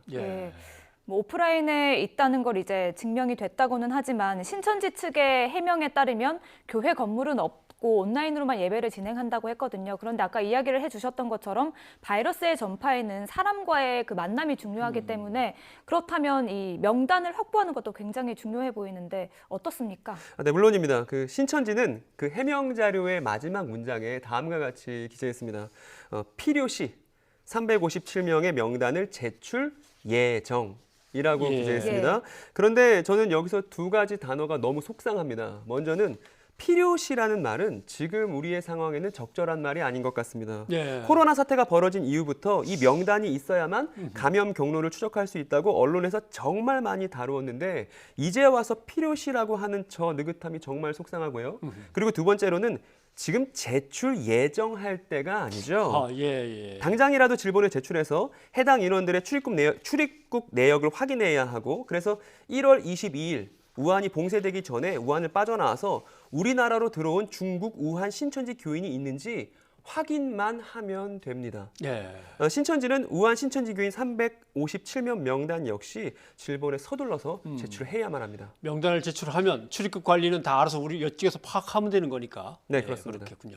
뭐 오프라인에 있다는 걸 이제 증명이 됐다고는 하지만 신천지 측의 해명에 따르면 교회 건물은 없고 온라인으로만 예배를 진행한다고 했거든요. 그런데 아까 이야기를 해주셨던 것처럼 바이러스의 전파에는 사람과의 그 만남이 중요하기 때문에 그렇다면 이 명단을 확보하는 것도 굉장히 중요해 보이는데 어떻습니까? 네, 물론입니다. 그 신천지는 그 해명 자료의 마지막 문장에 다음과 같이 기재했습니다. 필요시 357명의 명단을 제출 예정이라고 기재했습니다. 그런데 저는 여기서 두 가지 단어가 너무 속상합니다. 먼저는 필요시라는 말은 지금 우리의 상황에는 적절한 말이 아닌 것 같습니다. 코로나 사태가 벌어진 이후부터 이 명단이 있어야만 감염 경로를 추적할 수 있다고 언론에서 정말 많이 다루었는데 이제 와서 필요시라고 하는 저 느긋함이 정말 속상하고요. 그리고 두 번째로는 지금 제출 예정할 때가 아니죠. 당장이라도 질본에 제출해서 해당 인원들의 출입국 내역을 확인해야 하고, 그래서 1월 22일 우한이 봉쇄되기 전에 우한을 빠져나와서 우리나라로 들어온 중국 우한 신천지 교인이 있는지 확인만 하면 됩니다. 신천지는 우한 신천지 교인 357명 명단 역시 질본에 서둘러서 제출해야만 합니다. 명단을 제출하면 출입국 관리는 다 알아서 우리 이쪽에서 파악하면 되는 거니까. 네, 그렇습니다. 그렇겠군요.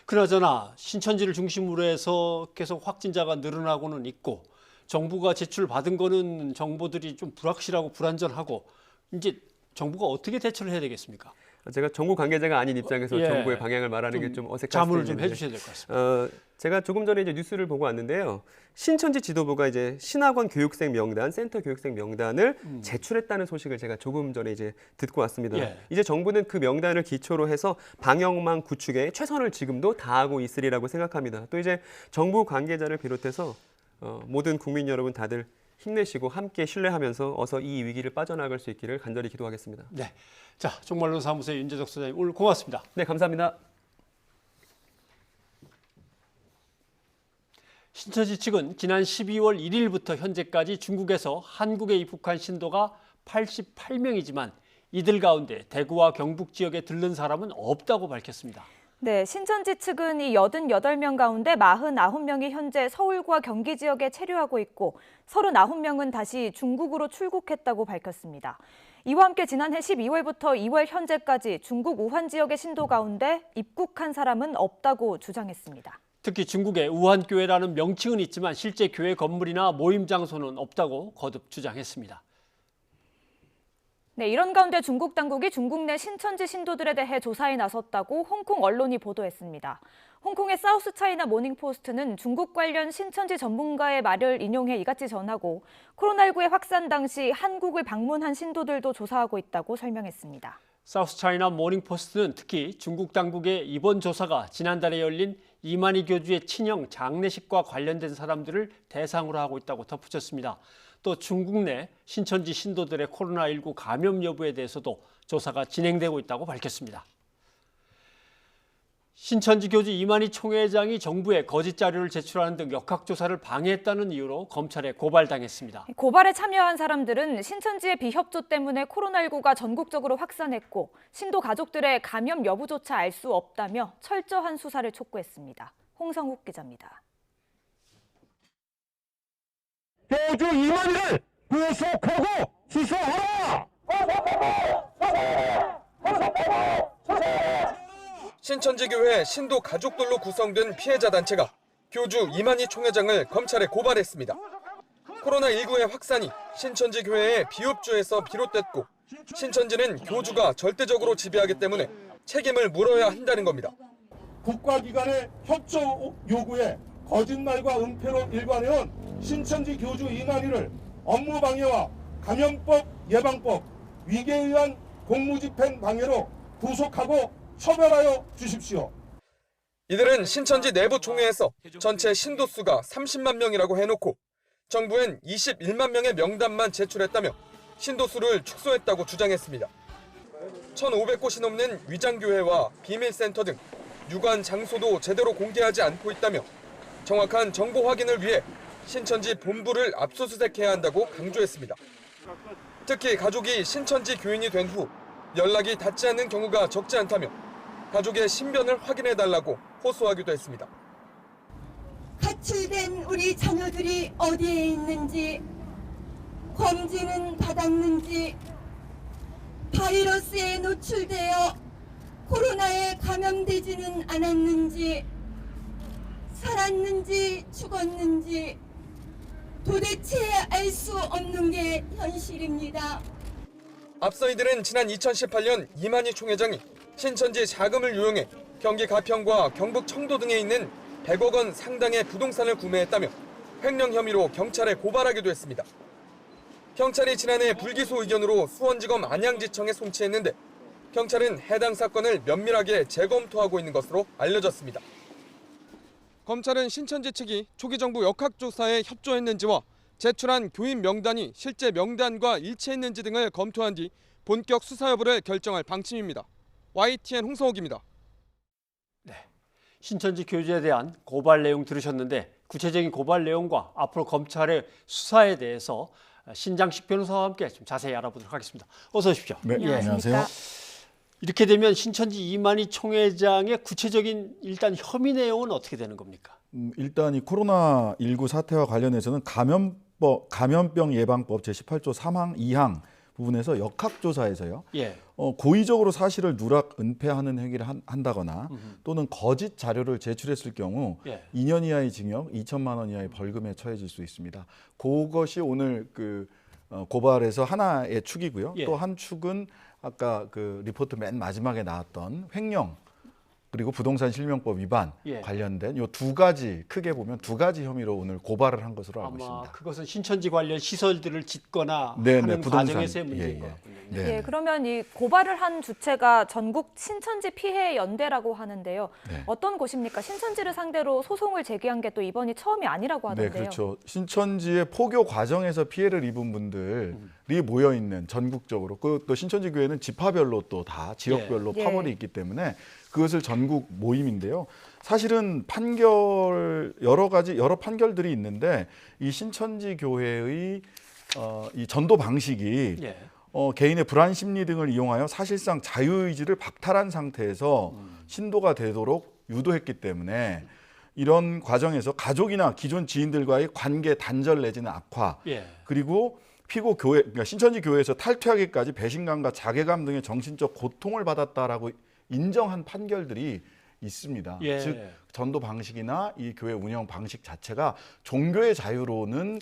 그나저나 신천지를 중심으로 해서 계속 확진자가 늘어나고는 있고, 정부가 제출받은 거는 정보들이 좀 불확실하고 불안전하고, 이제 정부가 어떻게 대처를 해야 되겠습니까? 제가 정부 관계자가 아닌 입장에서 정부의 방향을 말하는 게 좀 어색할 수 자문을 있는데 좀 해주셔야 될 것 같습니다. 제가 조금 전에 이제 뉴스를 보고 왔는데요. 신천지 지도부가 이제 신학원 교육생 명단, 센터 교육생 명단을 제출했다는 소식을 제가 조금 전에 이제 듣고 왔습니다. 이제 정부는 그 명단을 기초로 해서 방역망 구축에 최선을 지금도 다하고 있으리라고 생각합니다. 또 이제 정부 관계자를 비롯해서 모든 국민 여러분 다들 힘내시고 함께 신뢰하면서 어서 이 위기를 빠져나갈 수 있기를 간절히 기도하겠습니다. 네, 자, 종말론 사무소의 윤재석 소장님 오늘 고맙습니다. 네, 감사합니다. 신천지 측은 지난 12월 1일부터 현재까지 중국에서 한국에 입국한 신도가 88명이지만 이들 가운데 대구와 경북 지역에 들른 사람은 없다고 밝혔습니다. 네, 신천지 측은 이 88명 가운데 49명이 현재 서울과 경기 지역에 체류하고 있고 39명은 다시 중국으로 출국했다고 밝혔습니다. 이와 함께 지난해 12월부터 2월 현재까지 중국 우한 지역의 신도 가운데 입국한 사람은 없다고 주장했습니다. 특히 중국의 우한교회라는 명칭은 있지만 실제 교회 건물이나 모임 장소는 없다고 거듭 주장했습니다. 네, 이런 가운데 중국 당국이 중국 내 신천지 신도들에 대해 조사에 나섰다고 홍콩 언론이 보도했습니다. 홍콩의 사우스차이나 모닝포스트는 중국 관련 신천지 전문가의 말을 인용해 이같이 전하고 코로나19의 확산 당시 한국을 방문한 신도들도 조사하고 있다고 설명했습니다. 사우스차이나 모닝포스트는 특히 중국 당국의 이번 조사가 지난달에 열린 이만희 교주의 친형 장례식과 관련된 사람들을 대상으로 하고 있다고 덧붙였습니다. 또 중국 내 신천지 신도들의 코로나19 감염 여부에 대해서도 조사가 진행되고 있다고 밝혔습니다. 신천지 교주 이만희 총회장이 정부에 거짓 자료를 제출하는 등 역학조사를 방해했다는 이유로 검찰에 고발당했습니다. 고발에 참여한 사람들은 신천지의 비협조 때문에 코로나19가 전국적으로 확산했고 신도 가족들의 감염 여부조차 알 수 없다며 철저한 수사를 촉구했습니다. 홍성욱 기자입니다. 교주 이만희를 구속하고 수사하라! 신천지교회 신도 가족들로 구성된 피해자 단체가 교주 이만희 총회장을 검찰에 고발했습니다. 코로나19의 확산이 신천지 교회의 비협조에서 비롯됐고 신천지는 교주가 절대적으로 지배하기 때문에 책임을 물어야 한다는 겁니다. 국가기관의 협조 요구에 거짓말과 은폐로 일관해온 신천지 교주 이만희를 업무방해와 감염법 예방법 위계에 의한 공무집행 방해로 구속하고 처벌하여 주십시오. 이들은 신천지 내부 총회에서 전체 신도수가 30만 명이라고 해놓고 정부엔 21만 명의 명단만 제출했다며 신도수를 축소했다고 주장했습니다. 1,500곳이 넘는 위장교회와 비밀센터 등 유관 장소도 제대로 공개하지 않고 있다며 정확한 정보 확인을 위해 신천지 본부를 압수수색해야 한다고 강조했습니다. 특히 가족이 신천지 교인이 된 후 연락이 닿지 않는 경우가 적지 않다며 가족의 신변을 확인해달라고 호소하기도 했습니다. 가출된 우리 자녀들이 어디에 있는지, 검진은 받았는지, 바이러스에 노출되어 코로나에 감염되지는 않았는지, 살았는지 죽었는지 도대체 알 수 없는 게 현실입니다. 앞서 이들은 지난 2018년 이만희 총회장이 신천지 자금을 유용해 경기 가평과 경북 청도 등에 있는 100억 원 상당의 부동산을 구매했다며 횡령 혐의로 경찰에 고발하기도 했습니다. 경찰이 지난해 불기소 의견으로 수원지검 안양지청에 송치했는데 경찰은 해당 사건을 면밀하게 재검토하고 있는 것으로 알려졌습니다. 검찰은 신천지 측이 초기 정부 역학조사에 협조했는지와 제출한 교인 명단이 실제 명단과 일치했는지 등을 검토한 뒤 본격 수사 여부를 결정할 방침입니다. YTN 홍성욱입니다. 네, 신천지 교주에 대한 고발 내용 들으셨는데 구체적인 고발 내용과 앞으로 검찰의 수사에 대해서 신장식 변호사와 함께 좀 자세히 알아보도록 하겠습니다. 어서 오십시오. 네, 안녕하세요. 이렇게 되면 신천지 이만희 총회장의 구체적인 일단 혐의 내용은 어떻게 되는 겁니까? 일단 이 코로나19 사태와 관련해서는 감염병 예방법 제18조 3항 2항 부분에서 역학조사에서요. 예. 고의적으로 사실을 누락 은폐하는 행위를 한다거나 또는 거짓 자료를 제출했을 경우 2년 이하의 징역, 2천만 원 이하의 벌금에 처해질 수 있습니다. 그것이 오늘 고발에서 하나의 축이고요. 또 한 축은 아까 리포트 맨 마지막에 나왔던 횡령 그리고 부동산 실명법 위반 관련된 요 두 가지, 크게 보면 두 가지 혐의로 오늘 고발을 한 것으로 알고 있습니다. 그것은 신천지 관련 시설들을 짓거나 하는 부동산. 과정에서의 문제인 것 같군요. 예, 그러면 이 고발을 한 주체가 전국 신천지 피해 연대라고 하는데요. 어떤 곳입니까? 신천지를 상대로 소송을 제기한 게 또 이번이 처음이 아니라고 하던데요. 네, 그렇죠. 신천지의 포교 과정에서 피해를 입은 분들이 모여 있는 전국적으로 또 신천지 교회는 지파별로 또 다 지역별로 파벌이 있기 때문에 그것을 전국 모임인데요. 사실은 여러 판결들이 있는데 이 신천지 교회의 이 전도 방식이 개인의 불안 심리 등을 이용하여 사실상 자유의지를 박탈한 상태에서 신도가 되도록 유도했기 때문에 이런 과정에서 가족이나 기존 지인들과의 관계 단절 내지는 악화 그리고 피고 교회, 그러니까 신천지 교회에서 탈퇴하기까지 배신감과 자괴감 등의 정신적 고통을 받았다라고 인정한 판결들이 있습니다. 즉 전도 방식이나 이 교회 운영 방식 자체가 종교의 자유로는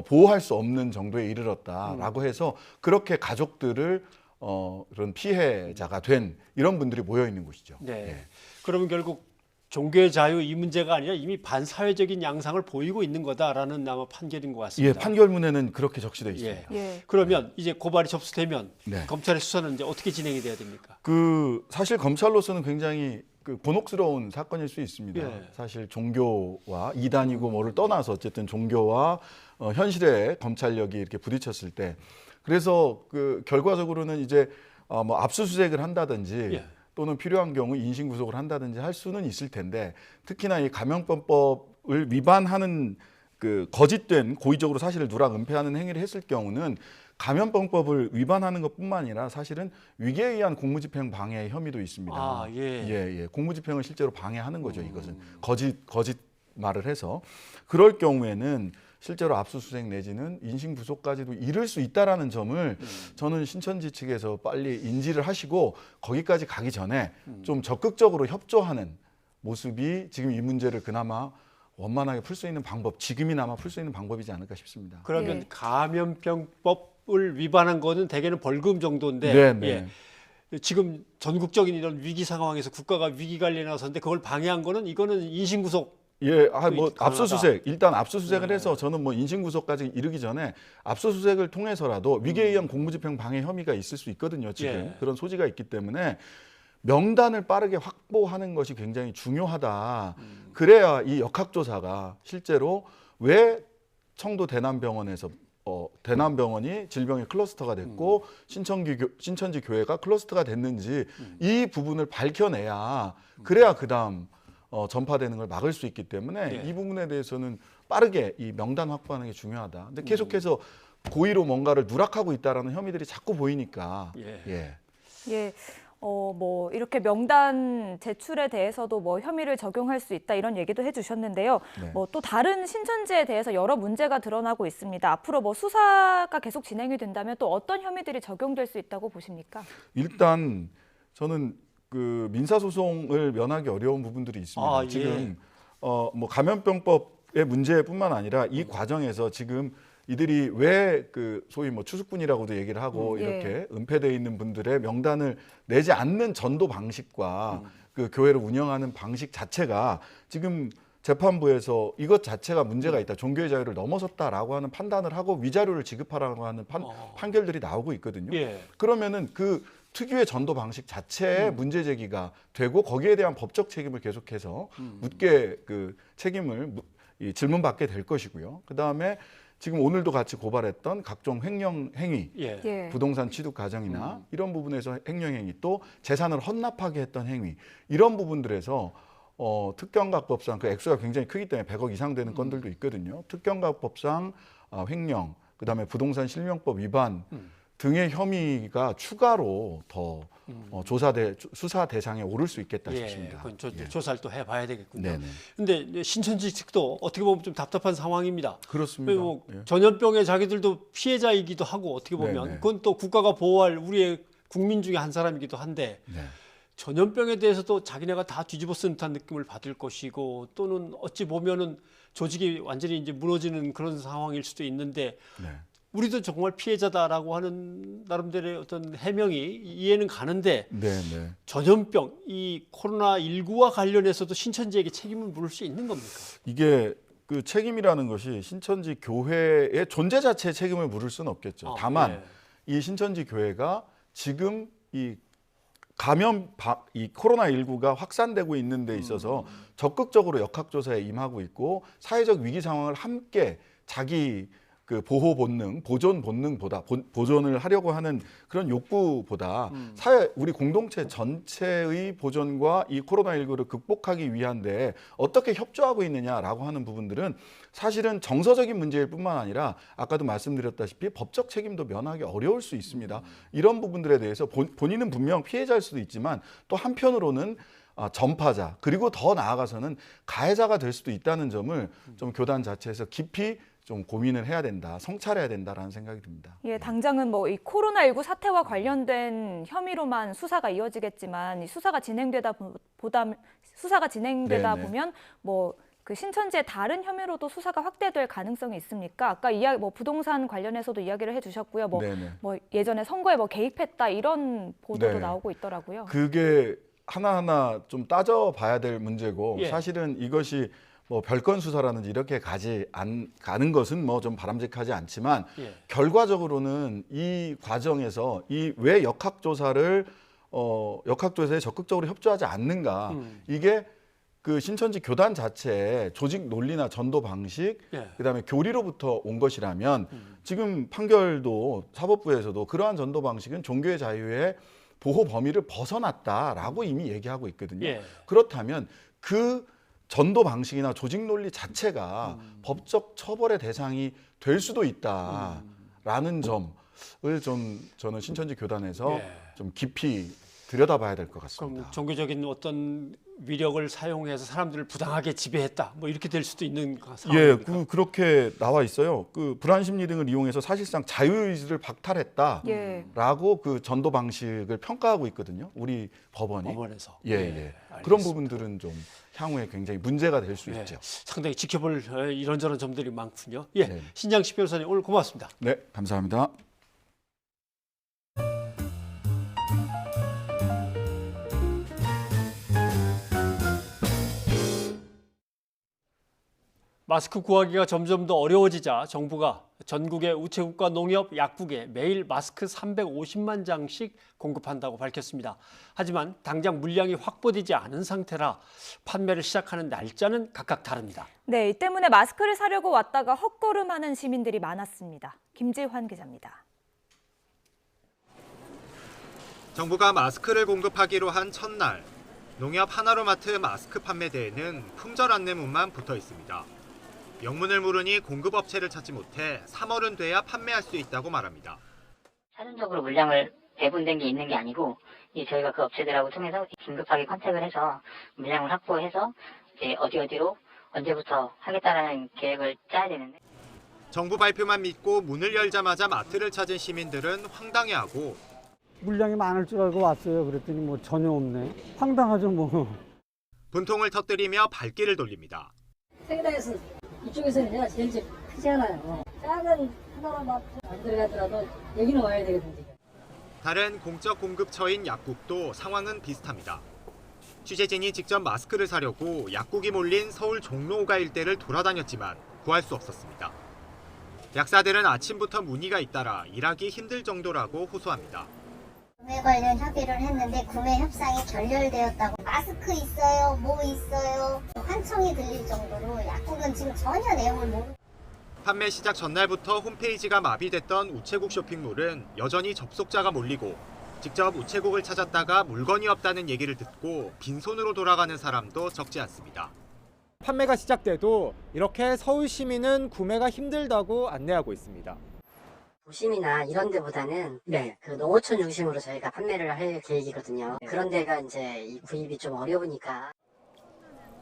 보호할 수 없는 정도에 이르렀다라고 해서 그렇게 가족들을 그런 피해자가 된 이런 분들이 모여 있는 곳이죠. 그러면 결국 종교의 자유 이 문제가 아니라 이미 반사회적인 양상을 보이고 있는 거다라는 아마 판결인 것 같습니다. 판결문에는 그렇게 적시되어 있습니다. 그러면 이제 고발이 접수되면 검찰의 수사는 이제 어떻게 진행이 돼야 됩니까? 사실 검찰로서는 굉장히 곤혹스러운 사건일 수 있습니다. 사실 종교와 이단이고 뭐를 떠나서 어쨌든 종교와 현실의 검찰력이 이렇게 부딪혔을 때 그래서 결과적으로는 이제 뭐 압수수색을 한다든지 또는 필요한 경우 인신구속을 한다든지 할 수는 있을 텐데 특히나 이 감염병법을 위반하는 거짓된 고의적으로 사실을 누락 은폐하는 행위를 했을 경우는 감염병법을 위반하는 것뿐만 아니라 사실은 위계에 의한 공무집행 방해 혐의도 있습니다. 공무집행을 실제로 방해하는 거죠. 이것은 거짓말을 해서 그럴 경우에는 실제로 압수수색 내지는 인신구속까지도 이를 수 있다라는 점을 저는 신천지 측에서 빨리 인지를 하시고 거기까지 가기 전에 좀 적극적으로 협조하는 모습이 지금 이 문제를 그나마 원만하게 풀 수 있는 방법, 지금이나마 풀 수 있는 방법이지 않을까 싶습니다. 그러면 감염병법을 위반한 거는 대개는 벌금 정도인데 지금 전국적인 이런 위기 상황에서 국가가 위기 관리에 나섰는데 그걸 방해한 거는 이거는 인신구속 예, 뭐 압수수색 일단 압수수색을 해서 저는 뭐 인신구속까지 이르기 전에 압수수색을 통해서라도 위계에 의한 공무집행 방해 혐의가 있을 수 있거든요. 지금 그런 소지가 있기 때문에 명단을 빠르게 확보하는 것이 굉장히 중요하다. 그래야 이 역학조사가 실제로 왜 청도 대남병원에서 대남병원이 질병의 클러스터가 됐고 신천지 교회가 클러스터가 됐는지 이 부분을 밝혀내야 그래야 그다음 전파되는 걸 막을 수 있기 때문에 이 부분에 대해서는 빠르게 이 명단 확보하는 게 중요하다. 근데 계속해서 고의로 뭔가를 누락하고 있다라는 혐의들이 자꾸 보이니까 뭐 이렇게 명단 제출에 대해서도 뭐 혐의를 적용할 수 있다 이런 얘기도 해주셨는데요. 뭐 또 다른 신천지에 대해서 여러 문제가 드러나고 있습니다. 앞으로 뭐 수사가 계속 진행이 된다면 또 어떤 혐의들이 적용될 수 있다고 보십니까? 일단 저는 그 민사소송을 면하기 어려운 부분들이 있습니다. 지금 뭐 감염병법의 문제뿐만 아니라 이 과정에서 지금 이들이 왜 그 소위 뭐 추수꾼이라고도 얘기를 하고 이렇게 은폐되어 있는 분들의 명단을 내지 않는 전도 방식과 그 교회를 운영하는 방식 자체가 지금 재판부에서 이것 자체가 문제가 있다. 종교의 자유를 넘어섰다라고 하는 판단을 하고 위자료를 지급하라고 하는 판결들이 나오고 있거든요. 그러면은 그 특유의 전도 방식 자체에 문제 제기가 되고 거기에 대한 법적 책임을 계속해서 묻게 그 책임을 질문받게 될 것이고요. 그다음에 지금 오늘도 같이 고발했던 각종 횡령 행위, 부동산 취득 과정이나 이런 부분에서 횡령 행위, 또 재산을 헌납하게 했던 행위 이런 부분들에서 특경각법상 그 액수가 굉장히 크기 때문에 100억 이상 되는 건들도 있거든요. 특경각법상 횡령, 그다음에 부동산 실명법 위반 등의 혐의가 추가로 더 수사 대상에 오를 수 있겠다 싶습니다. 그건 조사를 또 해봐야 되겠군요. 그런데 신천지 측도 어떻게 보면 좀 답답한 상황입니다. 그렇습니다. 뭐 전염병에 자기들도 피해자이기도 하고 어떻게 보면 그건 또 국가가 보호할 우리의 국민 중에 한 사람이기도 한데 전염병에 대해서도 자기네가 다 뒤집어 쓴 듯한 느낌을 받을 것이고 또는 어찌 보면은 조직이 완전히 이제 무너지는 그런 상황일 수도 있는데 우리도 정말 피해자다라고 하는 나름대로의 어떤 해명이 이해는 가는데 전염병, 이 코로나19와 관련해서도 신천지에게 책임을 물을 수 있는 겁니까? 이게 그 책임이라는 것이 신천지 교회의 존재 자체에 책임을 물을 수는 없겠죠. 다만 이 신천지 교회가 지금 이 코로나19가 확산되고 있는 데 있어서 적극적으로 역학조사에 임하고 있고 사회적 위기 상황을 함께 자기 그 보호 본능, 보존 본능보다 보존을 하려고 하는 그런 욕구보다 우리 공동체 전체의 보존과 이 코로나19를 극복하기 위한데 어떻게 협조하고 있느냐라고 하는 부분들은 사실은 정서적인 문제일 뿐만 아니라 아까도 말씀드렸다시피 법적 책임도 면하기 어려울 수 있습니다. 이런 부분들에 대해서 본인은 분명 피해자일 수도 있지만 또 한편으로는 전파자 그리고 더 나아가서는 가해자가 될 수도 있다는 점을 좀 교단 자체에서 깊이 좀 고민을 해야 된다, 성찰해야 된다라는 생각이 듭니다. 당장은 뭐 이 코로나19 사태와 관련된 혐의로만 수사가 이어지겠지만 이 수사가 진행되다 보면 뭐 그 신천지의 다른 혐의로도 수사가 확대될 가능성이 있습니까? 아까 뭐 부동산 관련해서도 이야기를 해주셨고요. 뭐 예전에 선거에 뭐 개입했다 이런 보도도 나오고 있더라고요. 그게 하나하나 좀 따져봐야 될 문제고 사실은 이것이 뭐 별건 수사라든지 이렇게 가는 것은 뭐 좀 바람직하지 않지만 결과적으로는 이 과정에서 이 왜 역학조사에 적극적으로 협조하지 않는가 이게 그 신천지 교단 자체의 조직 논리나 전도 방식 그다음에 교리로부터 온 것이라면 지금 판결도 사법부에서도 그러한 전도 방식은 종교의 자유의 보호 범위를 벗어났다라고 이미 얘기하고 있거든요. 그렇다면 그 전도 방식이나 조직 논리 자체가 법적 처벌의 대상이 될 수도 있다라는 점을 저는 신천지 교단에서 좀 깊이 들여다봐야 될 것 같습니다. 그럼 종교적인 어떤 위력을 사용해서 사람들을 부당하게 지배했다, 뭐 이렇게 될 수도 있는 상황입니까? 그렇게 나와 있어요. 그 불안 심리 등을 이용해서 사실상 자유의지를 박탈했다라고 그 전도 방식을 평가하고 있거든요. 우리 법원에서. 그런 부분들은 좀 향후에 굉장히 문제가 될 수 있죠. 상당히 지켜볼 이런저런 점들이 많군요. 신장식 변호사님 오늘 고맙습니다. 네, 감사합니다. 마스크 구하기가 점점 더 어려워지자 정부가 전국의 우체국과 농협, 약국에 매일 마스크 350만 장씩 공급한다고 밝혔습니다. 하지만 당장 물량이 확보되지 않은 상태라 판매를 시작하는 날짜는 각각 다릅니다. 네, 이 때문에 마스크를 사려고 왔다가 헛걸음하는 시민들이 많았습니다. 김지환 기자입니다. 정부가 마스크를 공급하기로 한 첫날, 농협 하나로마트 마스크 판매대에는 품절 안내문만 붙어 있습니다. 영문을 물으니 공급업체를 찾지 못해 3월은 돼야 판매할 수 있다고 말합니다. 사전적으로 물량을 배분된 게 있는 게 아니고 저희가 그 업체들하고 통해서 긴급하게 컨택을 해서 물량을 확보해서 이제 어디로 언제부터 하겠다라는 계획을 짜야 되는데 정부 발표만 믿고 문을 열자마자 마트를 찾은 시민들은 황당해하고 물량이 많을 줄 알고 왔어요. 그랬더니 뭐 전혀 없네. 황당하죠 뭐. 분통을 터뜨리며 발길을 돌립니다. 세계당에서 이쪽에서는 제일 크지 않아요. 작은 하나로 마트 안 들어가더라도 여기는 와야 되거든요. 다른 공적 공급처인 약국도 상황은 비슷합니다. 취재진이 직접 마스크를 사려고 약국이 몰린 서울 종로 5가 일대를 돌아다녔지만 구할 수 없었습니다. 약사들은 아침부터 문의가 잇따라 일하기 힘들 정도라고 호소합니다. 구매 관련 협의를 했는데 구매 협상이 결렬되었다고 마스크 있어요, 뭐 있어요 환청이 들릴 정도로 약국은 지금 전혀 내용을 모르고 판매 시작 전날부터 홈페이지가 마비됐던 우체국 쇼핑몰은 여전히 접속자가 몰리고 직접 우체국을 찾았다가 물건이 없다는 얘기를 듣고 빈손으로 돌아가는 사람도 적지 않습니다. 판매가 시작돼도 이렇게 서울 시민은 구매가 힘들다고 안내하고 있습니다. 도심이나 이런 데보다는 그 농어촌 중심으로 저희가 판매를 할 계획이거든요. 그런 데가 이제 이 구입이 좀 어려우니까.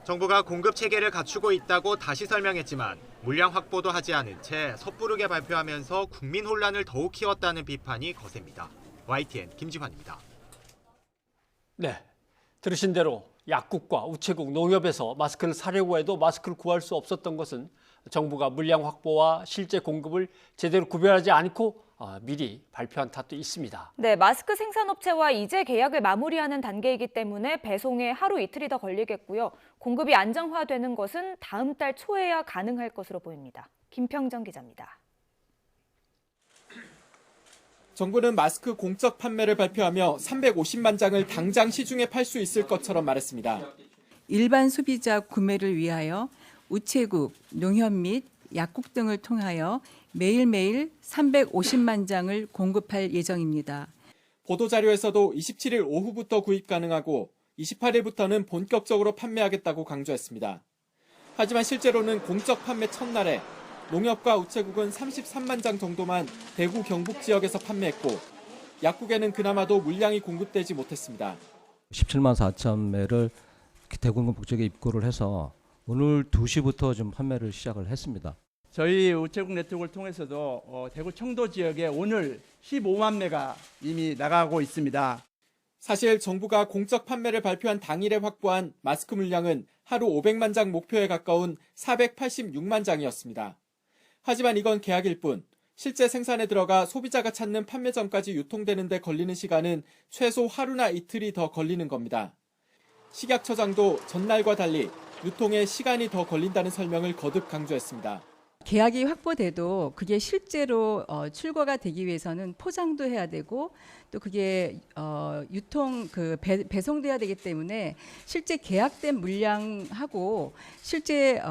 정부가 공급 체계를 갖추고 있다고 다시 설명했지만 물량 확보도 하지 않은 채 섣부르게 발표하면서 국민 혼란을 더욱 키웠다는 비판이 거셉니다. YTN 김지환입니다. 네, 들으신 대로 약국과 우체국, 농협에서 마스크를 사려고 해도 마스크를 구할 수 없었던 것은 정부가 물량 확보와 실제 공급을 제대로 구별하지 않고 미리 발표한 탓도 있습니다. 네, 마스크 생산업체와 이제 계약을 마무리하는 단계이기 때문에 배송에 하루 이틀이 더 걸리겠고요. 공급이 안정화되는 것은 다음 달 초에야 가능할 것으로 보입니다. 김평정 기자입니다. 정부는 마스크 공적 판매를 발표하며 350만 장을 당장 시중에 팔 수 있을 것처럼 말했습니다. 일반 소비자 구매를 위하여 우체국, 농협 및 약국 등을 통하여 매일매일 350만 장을 공급할 예정입니다. 보도자료에서도 27일 오후부터 구입 가능하고 28일부터는 본격적으로 판매하겠다고 강조했습니다. 하지만 실제로는 공적 판매 첫날에 농협과 우체국은 33만 장 정도만 대구 경북 지역에서 판매했고 약국에는 그나마도 물량이 공급되지 못했습니다. 17만 4천 매를 대구 경북 지역에 입고를 해서 오늘 2시부터 좀 판매를 시작을 했습니다. 저희 우체국 네트워크를 통해서도 대구 청도 지역에 오늘 15만 매가 이미 나가고 있습니다. 사실 정부가 공적 판매를 발표한 당일에 확보한 마스크 물량은 하루 500만 장 목표에 가까운 486만 장이었습니다. 하지만 이건 계약일 뿐 실제 생산에 들어가 소비자가 찾는 판매점까지 유통되는 데 걸리는 시간은 최소 하루나 이틀이 더 걸리는 겁니다. 식약처장도 전날과 달리 유통에 시간이 더 걸린다는 설명을 거듭 강조했습니다. 계약이 확보돼도 그게 실제로 출고가 되기 위해서는 포장도 해야 되고 또 그게 유통 배송돼야 되기 때문에 실제 계약된 물량하고 실제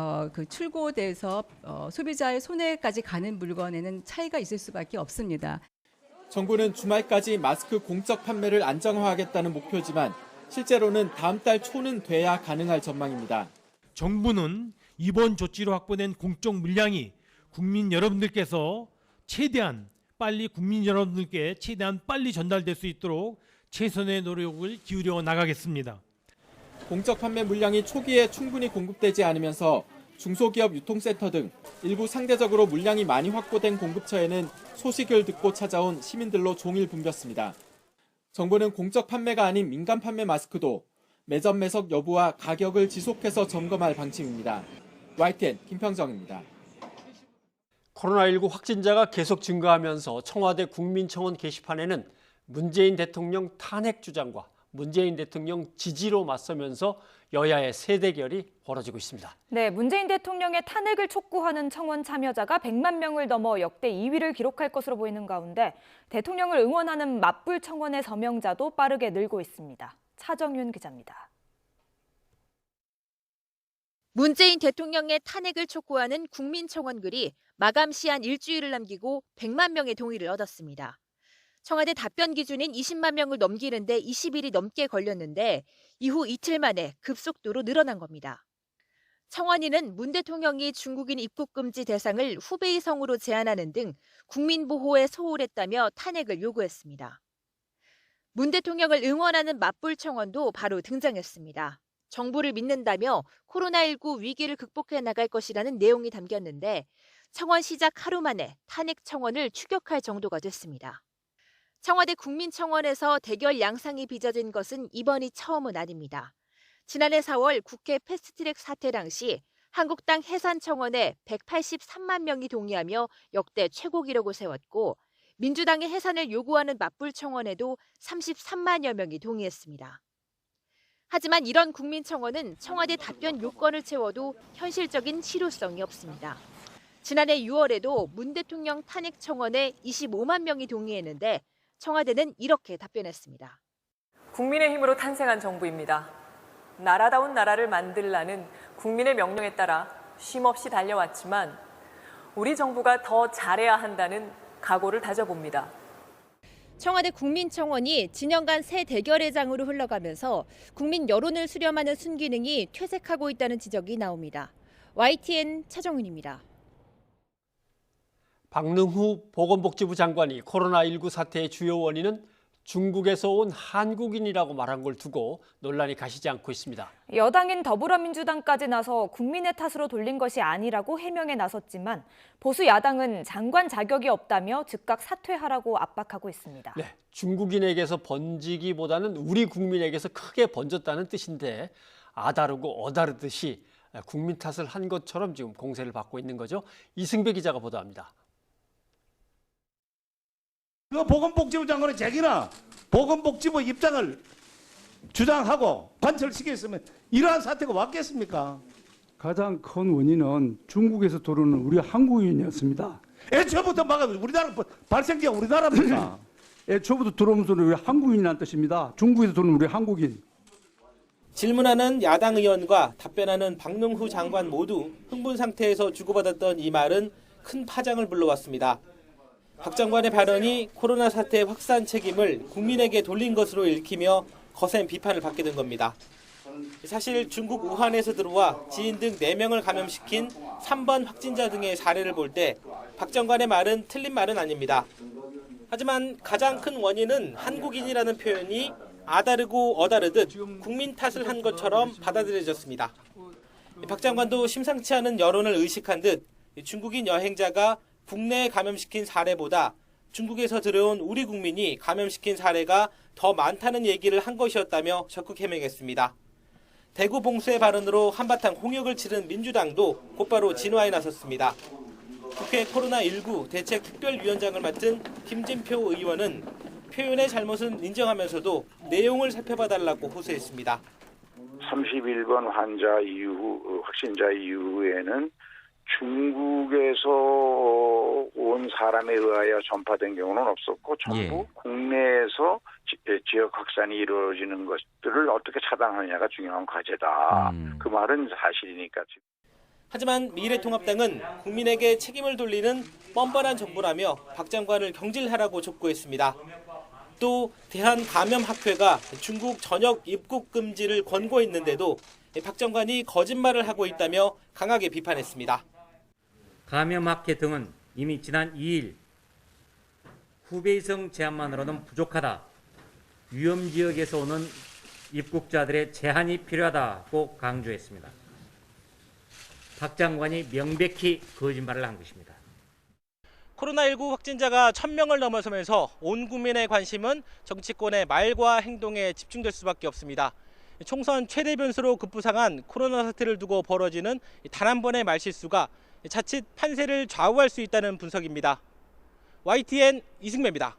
출고돼서 소비자의 손에까지 가는 물건에는 차이가 있을 수밖에 없습니다. 정부는 주말까지 마스크 공적 판매를 안정화하겠다는 목표지만 실제로는 다음 달 초는 돼야 가능할 전망입니다. 정부는 이번 조치로 확보된 공적 물량이 국민 여러분들께서 최대한 빨리 전달될 수 있도록 최선의 노력을 기울여 나가겠습니다. 공적 판매 물량이 초기에 충분히 공급되지 않으면서 중소기업 유통센터 등 일부 상대적으로 물량이 많이 확보된 공급처에는 소식을 듣고 찾아온 시민들로 종일 붐볐습니다. 정부는 공적 판매가 아닌 민간 판매 마스크도 매점 매석 여부와 가격을 지속해서 점검할 방침입니다. YTN 김평정입니다. 코로나19 확진자가 계속 증가하면서 청와대 국민청원 게시판에는 문재인 대통령 탄핵 주장과 문재인 대통령 지지로 맞서면서 여야의 세대결이 벌어지고 있습니다. 네, 문재인 대통령의 탄핵을 촉구하는 청원 참여자가 100만 명을 넘어 역대 2위를 기록할 것으로 보이는 가운데 대통령을 응원하는 맞불 청원의 서명자도 빠르게 늘고 있습니다. 차정윤 기자입니다. 문재인 대통령의 탄핵을 촉구하는 국민청원 글이 마감 시한 일주일을 남기고 100만 명의 동의를 얻었습니다. 청와대 답변 기준인 20만 명을 넘기는데 20일이 넘게 걸렸는데 이후 이틀 만에 급속도로 늘어난 겁니다. 청원인은 문 대통령이 중국인 입국 금지 대상을 후베이 성으로 제한하는 등 국민 보호에 소홀했다며 탄핵을 요구했습니다. 문 대통령을 응원하는 맞불 청원도 바로 등장했습니다. 정부를 믿는다며 코로나19 위기를 극복해 나갈 것이라는 내용이 담겼는데 청원 시작 하루 만에 탄핵 청원을 추격할 정도가 됐습니다. 청와대 국민청원에서 대결 양상이 빚어진 것은 이번이 처음은 아닙니다. 지난해 4월 국회 패스트트랙 사태 당시 한국당 해산청원에 183만 명이 동의하며 역대 최고 기록을 세웠고 민주당의 해산을 요구하는 맞불 청원에도 33만여 명이 동의했습니다. 하지만 이런 국민청원은 청와대 답변 요건을 채워도 현실적인 실효성이 없습니다. 지난해 6월에도 문 대통령 탄핵 청원에 25만 명이 동의했는데 청와대는 이렇게 답변했습니다. 국민의 힘으로 탄생한 정부입니다. 나라다운 나라를 만들라는 국민의 명령에 따라 쉼없이 달려왔지만 우리 정부가 더 잘해야 한다는 각오를 다져봅니다. 청와대 국민청원이 진영간 새 대결의 장으로 흘러가면서 국민 여론을 수렴하는 순기능이 퇴색하고 있다는 지적이 나옵니다. YTN 차정윤입니다. 박능후 보건복지부 장관이 코로나19 사태의 주요 원인은 중국에서 온 한국인이라고 말한 걸 두고 논란이 가시지 않고 있습니다. 여당인 더불어민주당까지 나서 국민의 탓으로 돌린 것이 아니라고 해명에 나섰지만 보수 야당은 장관 자격이 없다며 즉각 사퇴하라고 압박하고 있습니다. 네, 중국인에게서 번지기보다는 우리 국민에게서 크게 번졌다는 뜻인데 아다르고 어다르듯이 국민 탓을 한 것처럼 지금 공세를 받고 있는 거죠. 이승배 기자가 보도합니다. 그 보건복지부 장관은 자기나 보건복지부 입장을 주장하고 관철시켰으면 이러한 사태가 왔겠습니까? 가장 큰 원인은 중국에서 들어오는 우리 한국인이었습니다. 애초부터 우리나라 발생지가 우리나라입니까? 애초부터 들어오면서 우리 한국인이라는 뜻입니다. 중국에서 들어오는 우리 한국인. 질문하는 야당 의원과 답변하는 박능후 장관 모두 흥분 상태에서 주고받았던 이 말은 큰 파장을 불러왔습니다. 박 장관의 발언이 코로나 사태 확산 책임을 국민에게 돌린 것으로 읽히며 거센 비판을 받게 된 겁니다. 사실 중국 우한에서 들어와 지인 등 4명을 감염시킨 3번 확진자 등의 사례를 볼 때 박 장관의 말은 틀린 말은 아닙니다. 하지만 가장 큰 원인은 한국인이라는 표현이 아다르고 어다르듯 국민 탓을 한 것처럼 받아들여졌습니다. 박 장관도 심상치 않은 여론을 의식한 듯 중국인 여행자가 국내에 감염시킨 사례보다 중국에서 들어온 우리 국민이 감염시킨 사례가 더 많다는 얘기를 한 것이었다며 적극 해명했습니다. 대구 봉수의 발언으로 한바탕 홍역을 치른 민주당도 곧바로 진화에 나섰습니다. 국회 코로나19 대책특별위원장을 맡은 김진표 의원은 표현의 잘못은 인정하면서도 내용을 살펴봐달라고 호소했습니다. 31번 확진자 이후에는 중국에서 온 사람에 의하여 전파된 경우는 없었고 전부 국내에서 지역 확산이 이루어지는 것들을 어떻게 차단하느냐가 중요한 과제다. 그 말은 사실이니까. 하지만 미래통합당은 국민에게 책임을 돌리는 뻔뻔한 정부라며 박 장관을 경질하라고 촉구했습니다. 또 대한감염학회가 중국 전역 입국 금지를 권고했는데도 박 장관이 거짓말을 하고 있다며 강하게 비판했습니다. 감염학회 등은 이미 지난 2일 후베이성 제한만으로는 부족하다. 위험지역에서 오는 입국자들의 제한이 필요하다고 강조했습니다. 박 장관이 명백히 거짓말을 한 것입니다. 코로나19 확진자가 1000명을 넘어서면서 온 국민의 관심은 정치권의 말과 행동에 집중될 수밖에 없습니다. 총선 최대 변수로 급부상한 코로나 사태를 두고 벌어지는 단 한 번의 말실수가 자칫 판세를 좌우할 수 있다는 분석입니다. YTN 이승배입니다.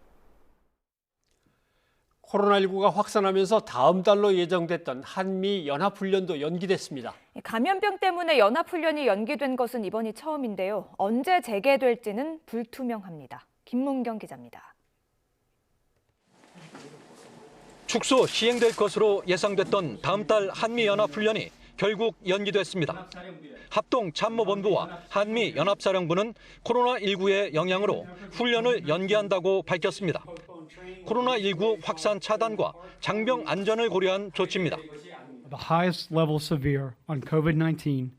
코로나19가 확산하면서 다음 달로 예정됐던 한미 연합훈련도 연기됐습니다. 감염병 때문에 연합훈련이 연기된 것은 이번이 처음인데요. 언제 재개될지는 불투명합니다. 김문경 기자입니다. 축소 시행될 것으로 예상됐던 다음 달 한미연합훈련이 결국 연기됐습니다. 합동참모본부와 한미연합사령부는 코로나19의 영향으로 훈련을 연기한다고 밝혔습니다. 코로나19 확산 차단과 장병 안전을 고려한 조치입니다. The highest level severe on COVID-19,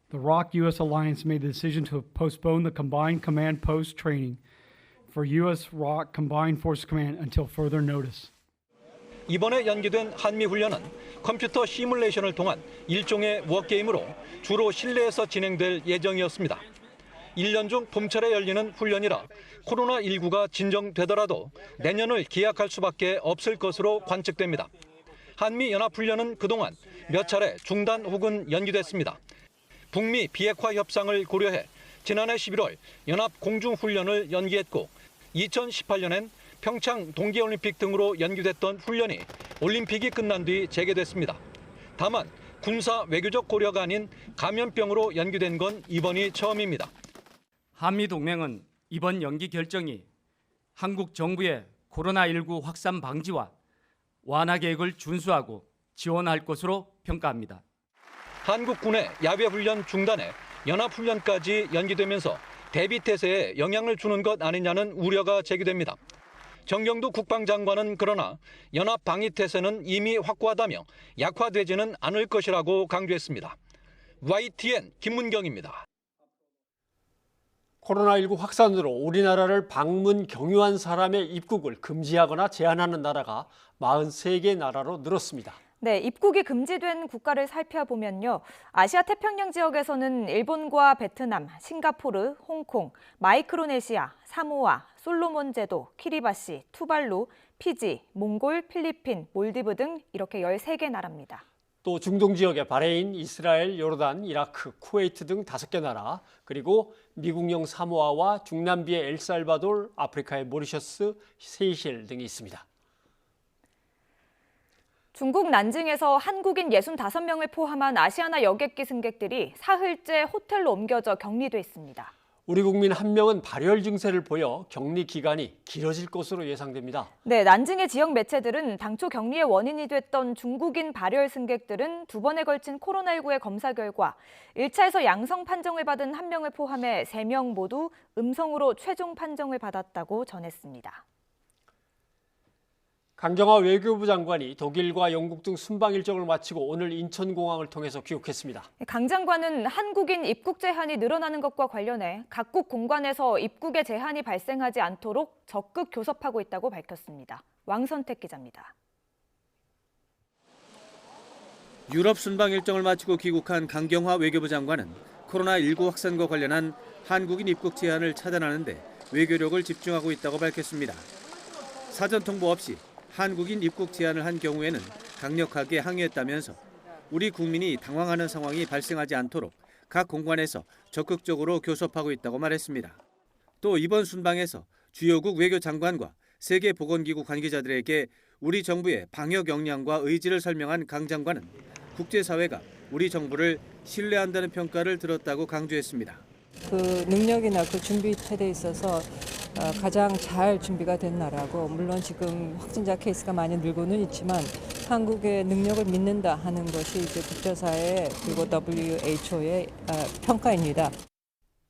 the ROC U.S. alliance made the decision to postpone the combined command post training for U.S. ROC Combined Force Command until further notice. 이번에 연기된 한미훈련은 컴퓨터 시뮬레이션을 통한 일종의 워게임으로 주로 실내에서 진행될 예정이었습니다. 1년 중 봄철에 열리는 훈련이라 코로나19가 진정되더라도 내년을 기약할 수밖에 없을 것으로 관측됩니다. 한미연합훈련은 그동안 몇 차례 중단 혹은 연기됐습니다. 북미 비핵화 협상을 고려해 지난해 11월 연합공중훈련을 연기했고 2018년엔 평창 동계올림픽 등으로 연기됐던 훈련이 올림픽이 끝난 뒤 재개됐습니다. 다만 군사 외교적 고려가 아닌 감염병으로 연기된 건 이번이 처음입니다. 한미동맹은 이번 연기 결정이 한국 정부의 코로나19 확산 방지와 완화 계획을 준수하고 지원할 것으로 평가합니다. 한국군의 야외훈련 중단에 연합훈련까지 연기되면서 대비태세에 영향을 주는 것 아니냐는 우려가 제기됩니다. 정경두 국방장관은 그러나 연합방위태세는 이미 확고하다며 약화되지는 않을 것이라고 강조했습니다. YTN 김문경입니다. 코로나19 확산으로 우리나라를 방문 경유한 사람의 입국을 금지하거나 제한하는 나라가 43개 나라로 늘었습니다. 네, 입국이 금지된 국가를 살펴보면요. 아시아 태평양 지역에서는 일본과 베트남, 싱가포르, 홍콩, 마이크로네시아, 사모아, 솔로몬 제도, 키리바시, 투발루, 피지, 몽골, 필리핀, 몰디브 등 이렇게 13개 나라입니다. 또 중동 지역의 바레인, 이스라엘, 요르단, 이라크, 쿠웨이트 등 5개 나라, 그리고 미국령 사모아와 중남미의 엘살바도르, 아프리카의 모리셔스, 세이셸 등이 있습니다. 중국 난징에서 한국인 65명을 포함한 아시아나 여객기 승객들이 사흘째 호텔로 옮겨져 격리돼 있습니다. 우리 국민 1명은 발열 증세를 보여 격리 기간이 길어질 것으로 예상됩니다. 네, 난징의 지역 매체들은 당초 격리의 원인이 됐던 중국인 발열 승객들은 2번에 걸친 코로나19의 검사 결과 1차에서 양성 판정을 받은 1명을 포함해 3명 모두 음성으로 최종 판정을 받았다고 전했습니다. 강경화 외교부 장관이 독일과 영국 등 순방 일정을 마치고 오늘 인천공항을 통해서 귀국했습니다. 강 장관은 한국인 입국 제한이 늘어나는 것과 관련해 각국 공관에서 입국에 제한이 발생하지 않도록 적극 교섭하고 있다고 밝혔습니다. 왕선택 기자입니다. 유럽 순방 일정을 마치고 귀국한 강경화 외교부 장관은 코로나19 확산과 관련한 한국인 입국 제한을 차단하는 데 외교력을 집중하고 있다고 밝혔습니다. 사전 통보 없이 한국인 입국 제한을 한 경우에는 강력하게 항의했다면서 우리 국민이 당황하는 상황이 발생하지 않도록 각 공관에서 적극적으로 교섭하고 있다고 말했습니다. 또 이번 순방에서 주요국 외교장관과 세계보건기구 관계자들에게 우리 정부의 방역 역량과 의지를 설명한 강 장관은 국제사회가 우리 정부를 신뢰한다는 평가를 들었다고 강조했습니다. 그 능력이나 그 준비 태도에 있어서 가장 잘 준비가 된 나라고, 물론 지금 확진자 케이스가 많이 늘고는 있지만 한국의 능력을 믿는다 하는 것이 이제 국제사회 그리고 WHO의 평가입니다.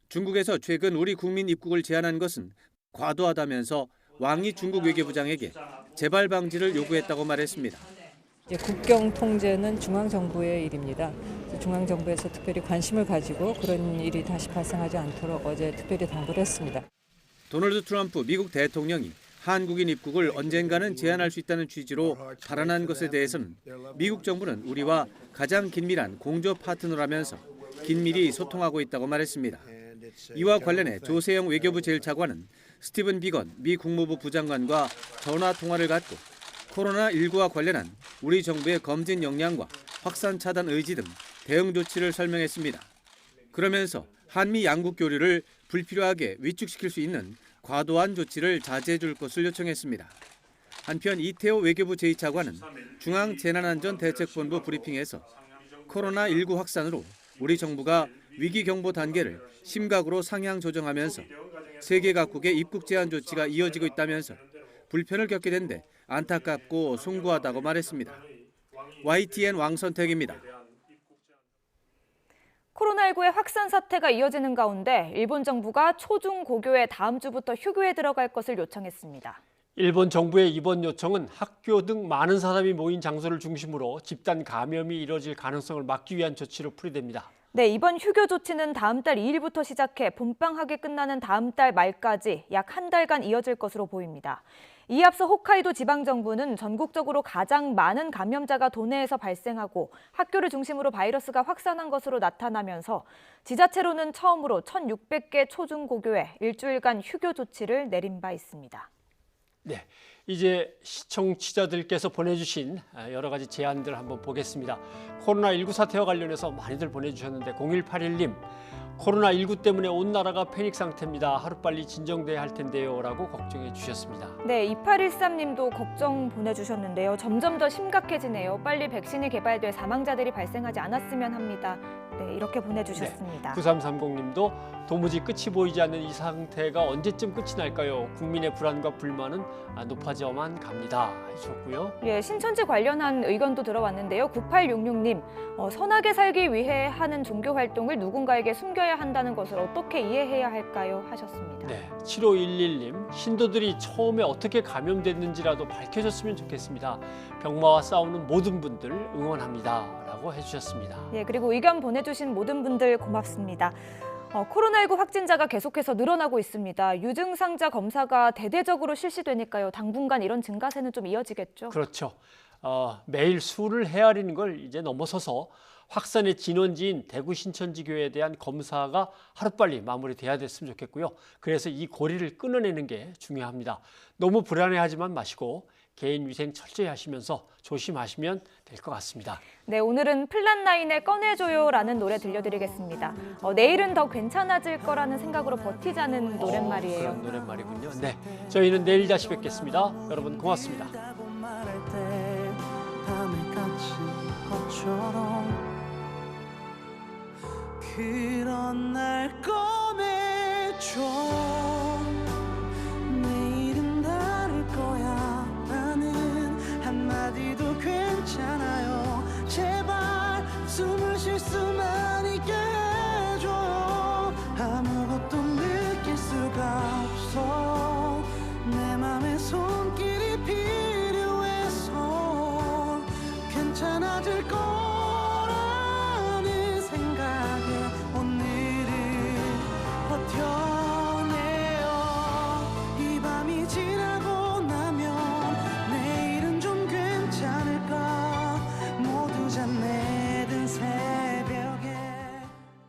중국에서 최근 우리 국민 입국을 제한한 것은 과도하다면서 왕이 중국 외교부장에게 재발 방지를 요구했다고 말했습니다. 국경 통제는 중앙정부의 일입니다. 중앙정부에서 특별히 관심을 가지고 그런 일이 다시 발생하지 않도록 어제 특별히 당부를 했습니다. 도널드 트럼프 미국 대통령이 한국인 입국을 언젠가는 제한할 수 있다는 취지로 발언한 것에 대해서는 미국 정부는 우리와 가장 긴밀한 공조 파트너라면서 긴밀히 소통하고 있다고 말했습니다. 이와 관련해 조세영 외교부 제1차관은 스티븐 비건 미 국무부 부장관과 전화 통화를 갖고 코로나19와 관련한 우리 정부의 검진 역량과 확산 차단 의지 등 대응 조치를 설명했습니다. 그러면서 한미 양국 교류를 불필요하게 위축시킬 수 있는 과도한 조치를 자제해 줄 것을 요청했습니다. 한편 이태호 외교부 제2차관은 중앙재난안전대책본부 브리핑에서 코로나19 확산으로 우리 정부가 위기 경보 단계를 심각으로 상향 조정하면서 세계 각국의 입국 제한 조치가 이어지고 있다면서 불편을 겪게 된 데 안타깝고 송구하다고 말했습니다. YTN 왕선택입니다. 코로나19의 확산 사태가 이어지는 가운데 일본 정부가 초중고교에 다음 주부터 휴교에 들어갈 것을 요청했습니다. 일본 정부의 이번 요청은 학교 등 많은 사람이 모인 장소를 중심으로 집단 감염이 이뤄질 가능성을 막기 위한 조치로 풀이됩니다. 네, 이번 휴교 조치는 다음 달 2일부터 시작해 봄방학이 끝나는 다음 달 말까지 약 한 달간 이어질 것으로 보입니다. 이에 앞서 홋카이도 지방정부는 전국적으로 가장 많은 감염자가 도내에서 발생하고 학교를 중심으로 바이러스가 확산한 것으로 나타나면서 지자체로는 처음으로 1,600개 초중고교에 일주일간 휴교 조치를 내린 바 있습니다. 네, 이제 시청자들께서 보내주신 여러 가지 제안들 한번 보겠습니다. 코로나19 사태와 관련해서 많이들 보내주셨는데 0181님, 코로나19 때문에 온 나라가 패닉 상태입니다. 하루빨리 진정돼야 할 텐데요. 라고 걱정해 주셨습니다. 네, 2813님도 걱정 보내주셨는데요. 점점 더 심각해지네요. 빨리 백신이 개발돼 사망자들이 발생하지 않았으면 합니다. 네, 이렇게 보내주셨습니다. 네, 9330님도 도무지 끝이 보이지 않는 이 상태가 언제쯤 끝이 날까요? 국민의 불안과 불만은 높아져만 갑니다. 해주셨고요. 예, 신천지 관련한 의견도 들어왔는데요. 9866님, 선하게 살기 위해 하는 종교 활동을 누군가에게 숨겨야 한다는 것을 어떻게 이해해야 할까요? 하셨습니다. 네, 7511님, 신도들이 처음에 어떻게 감염됐는지라도 밝혀졌으면 좋겠습니다. 병마와 싸우는 모든 분들 응원합니다. 라고 해주셨습니다. 예, 그리고 의견 보내주신 모든 분들 고맙습니다. 코로나19 확진자가 계속해서 늘어나고 있습니다. 유증상자 검사가 대대적으로 실시되니까요. 당분간 이런 증가세는 좀 이어지겠죠? 그렇죠. 매일 수를 헤아리는 걸 이제 넘어서서 확산의 진원지인 대구 신천지 교회에 대한 검사가 하루빨리 마무리돼야 됐으면 좋겠고요. 그래서 이 고리를 끊어내는 게 중요합니다. 너무 불안해하지만 마시고 개인 위생 철저히 하시면서 조심하시면 될 것 같습니다. 네, 오늘은 플랫9의 꺼내줘요라는 노래 들려드리겠습니다. 내일은 더 괜찮아질 거라는 생각으로 버티자는 노랫말이에요. 그런 노랫말이군요. 네, 저희는 내일 다시 뵙겠습니다. 여러분 고맙습니다. 그런 날 꺼내줘.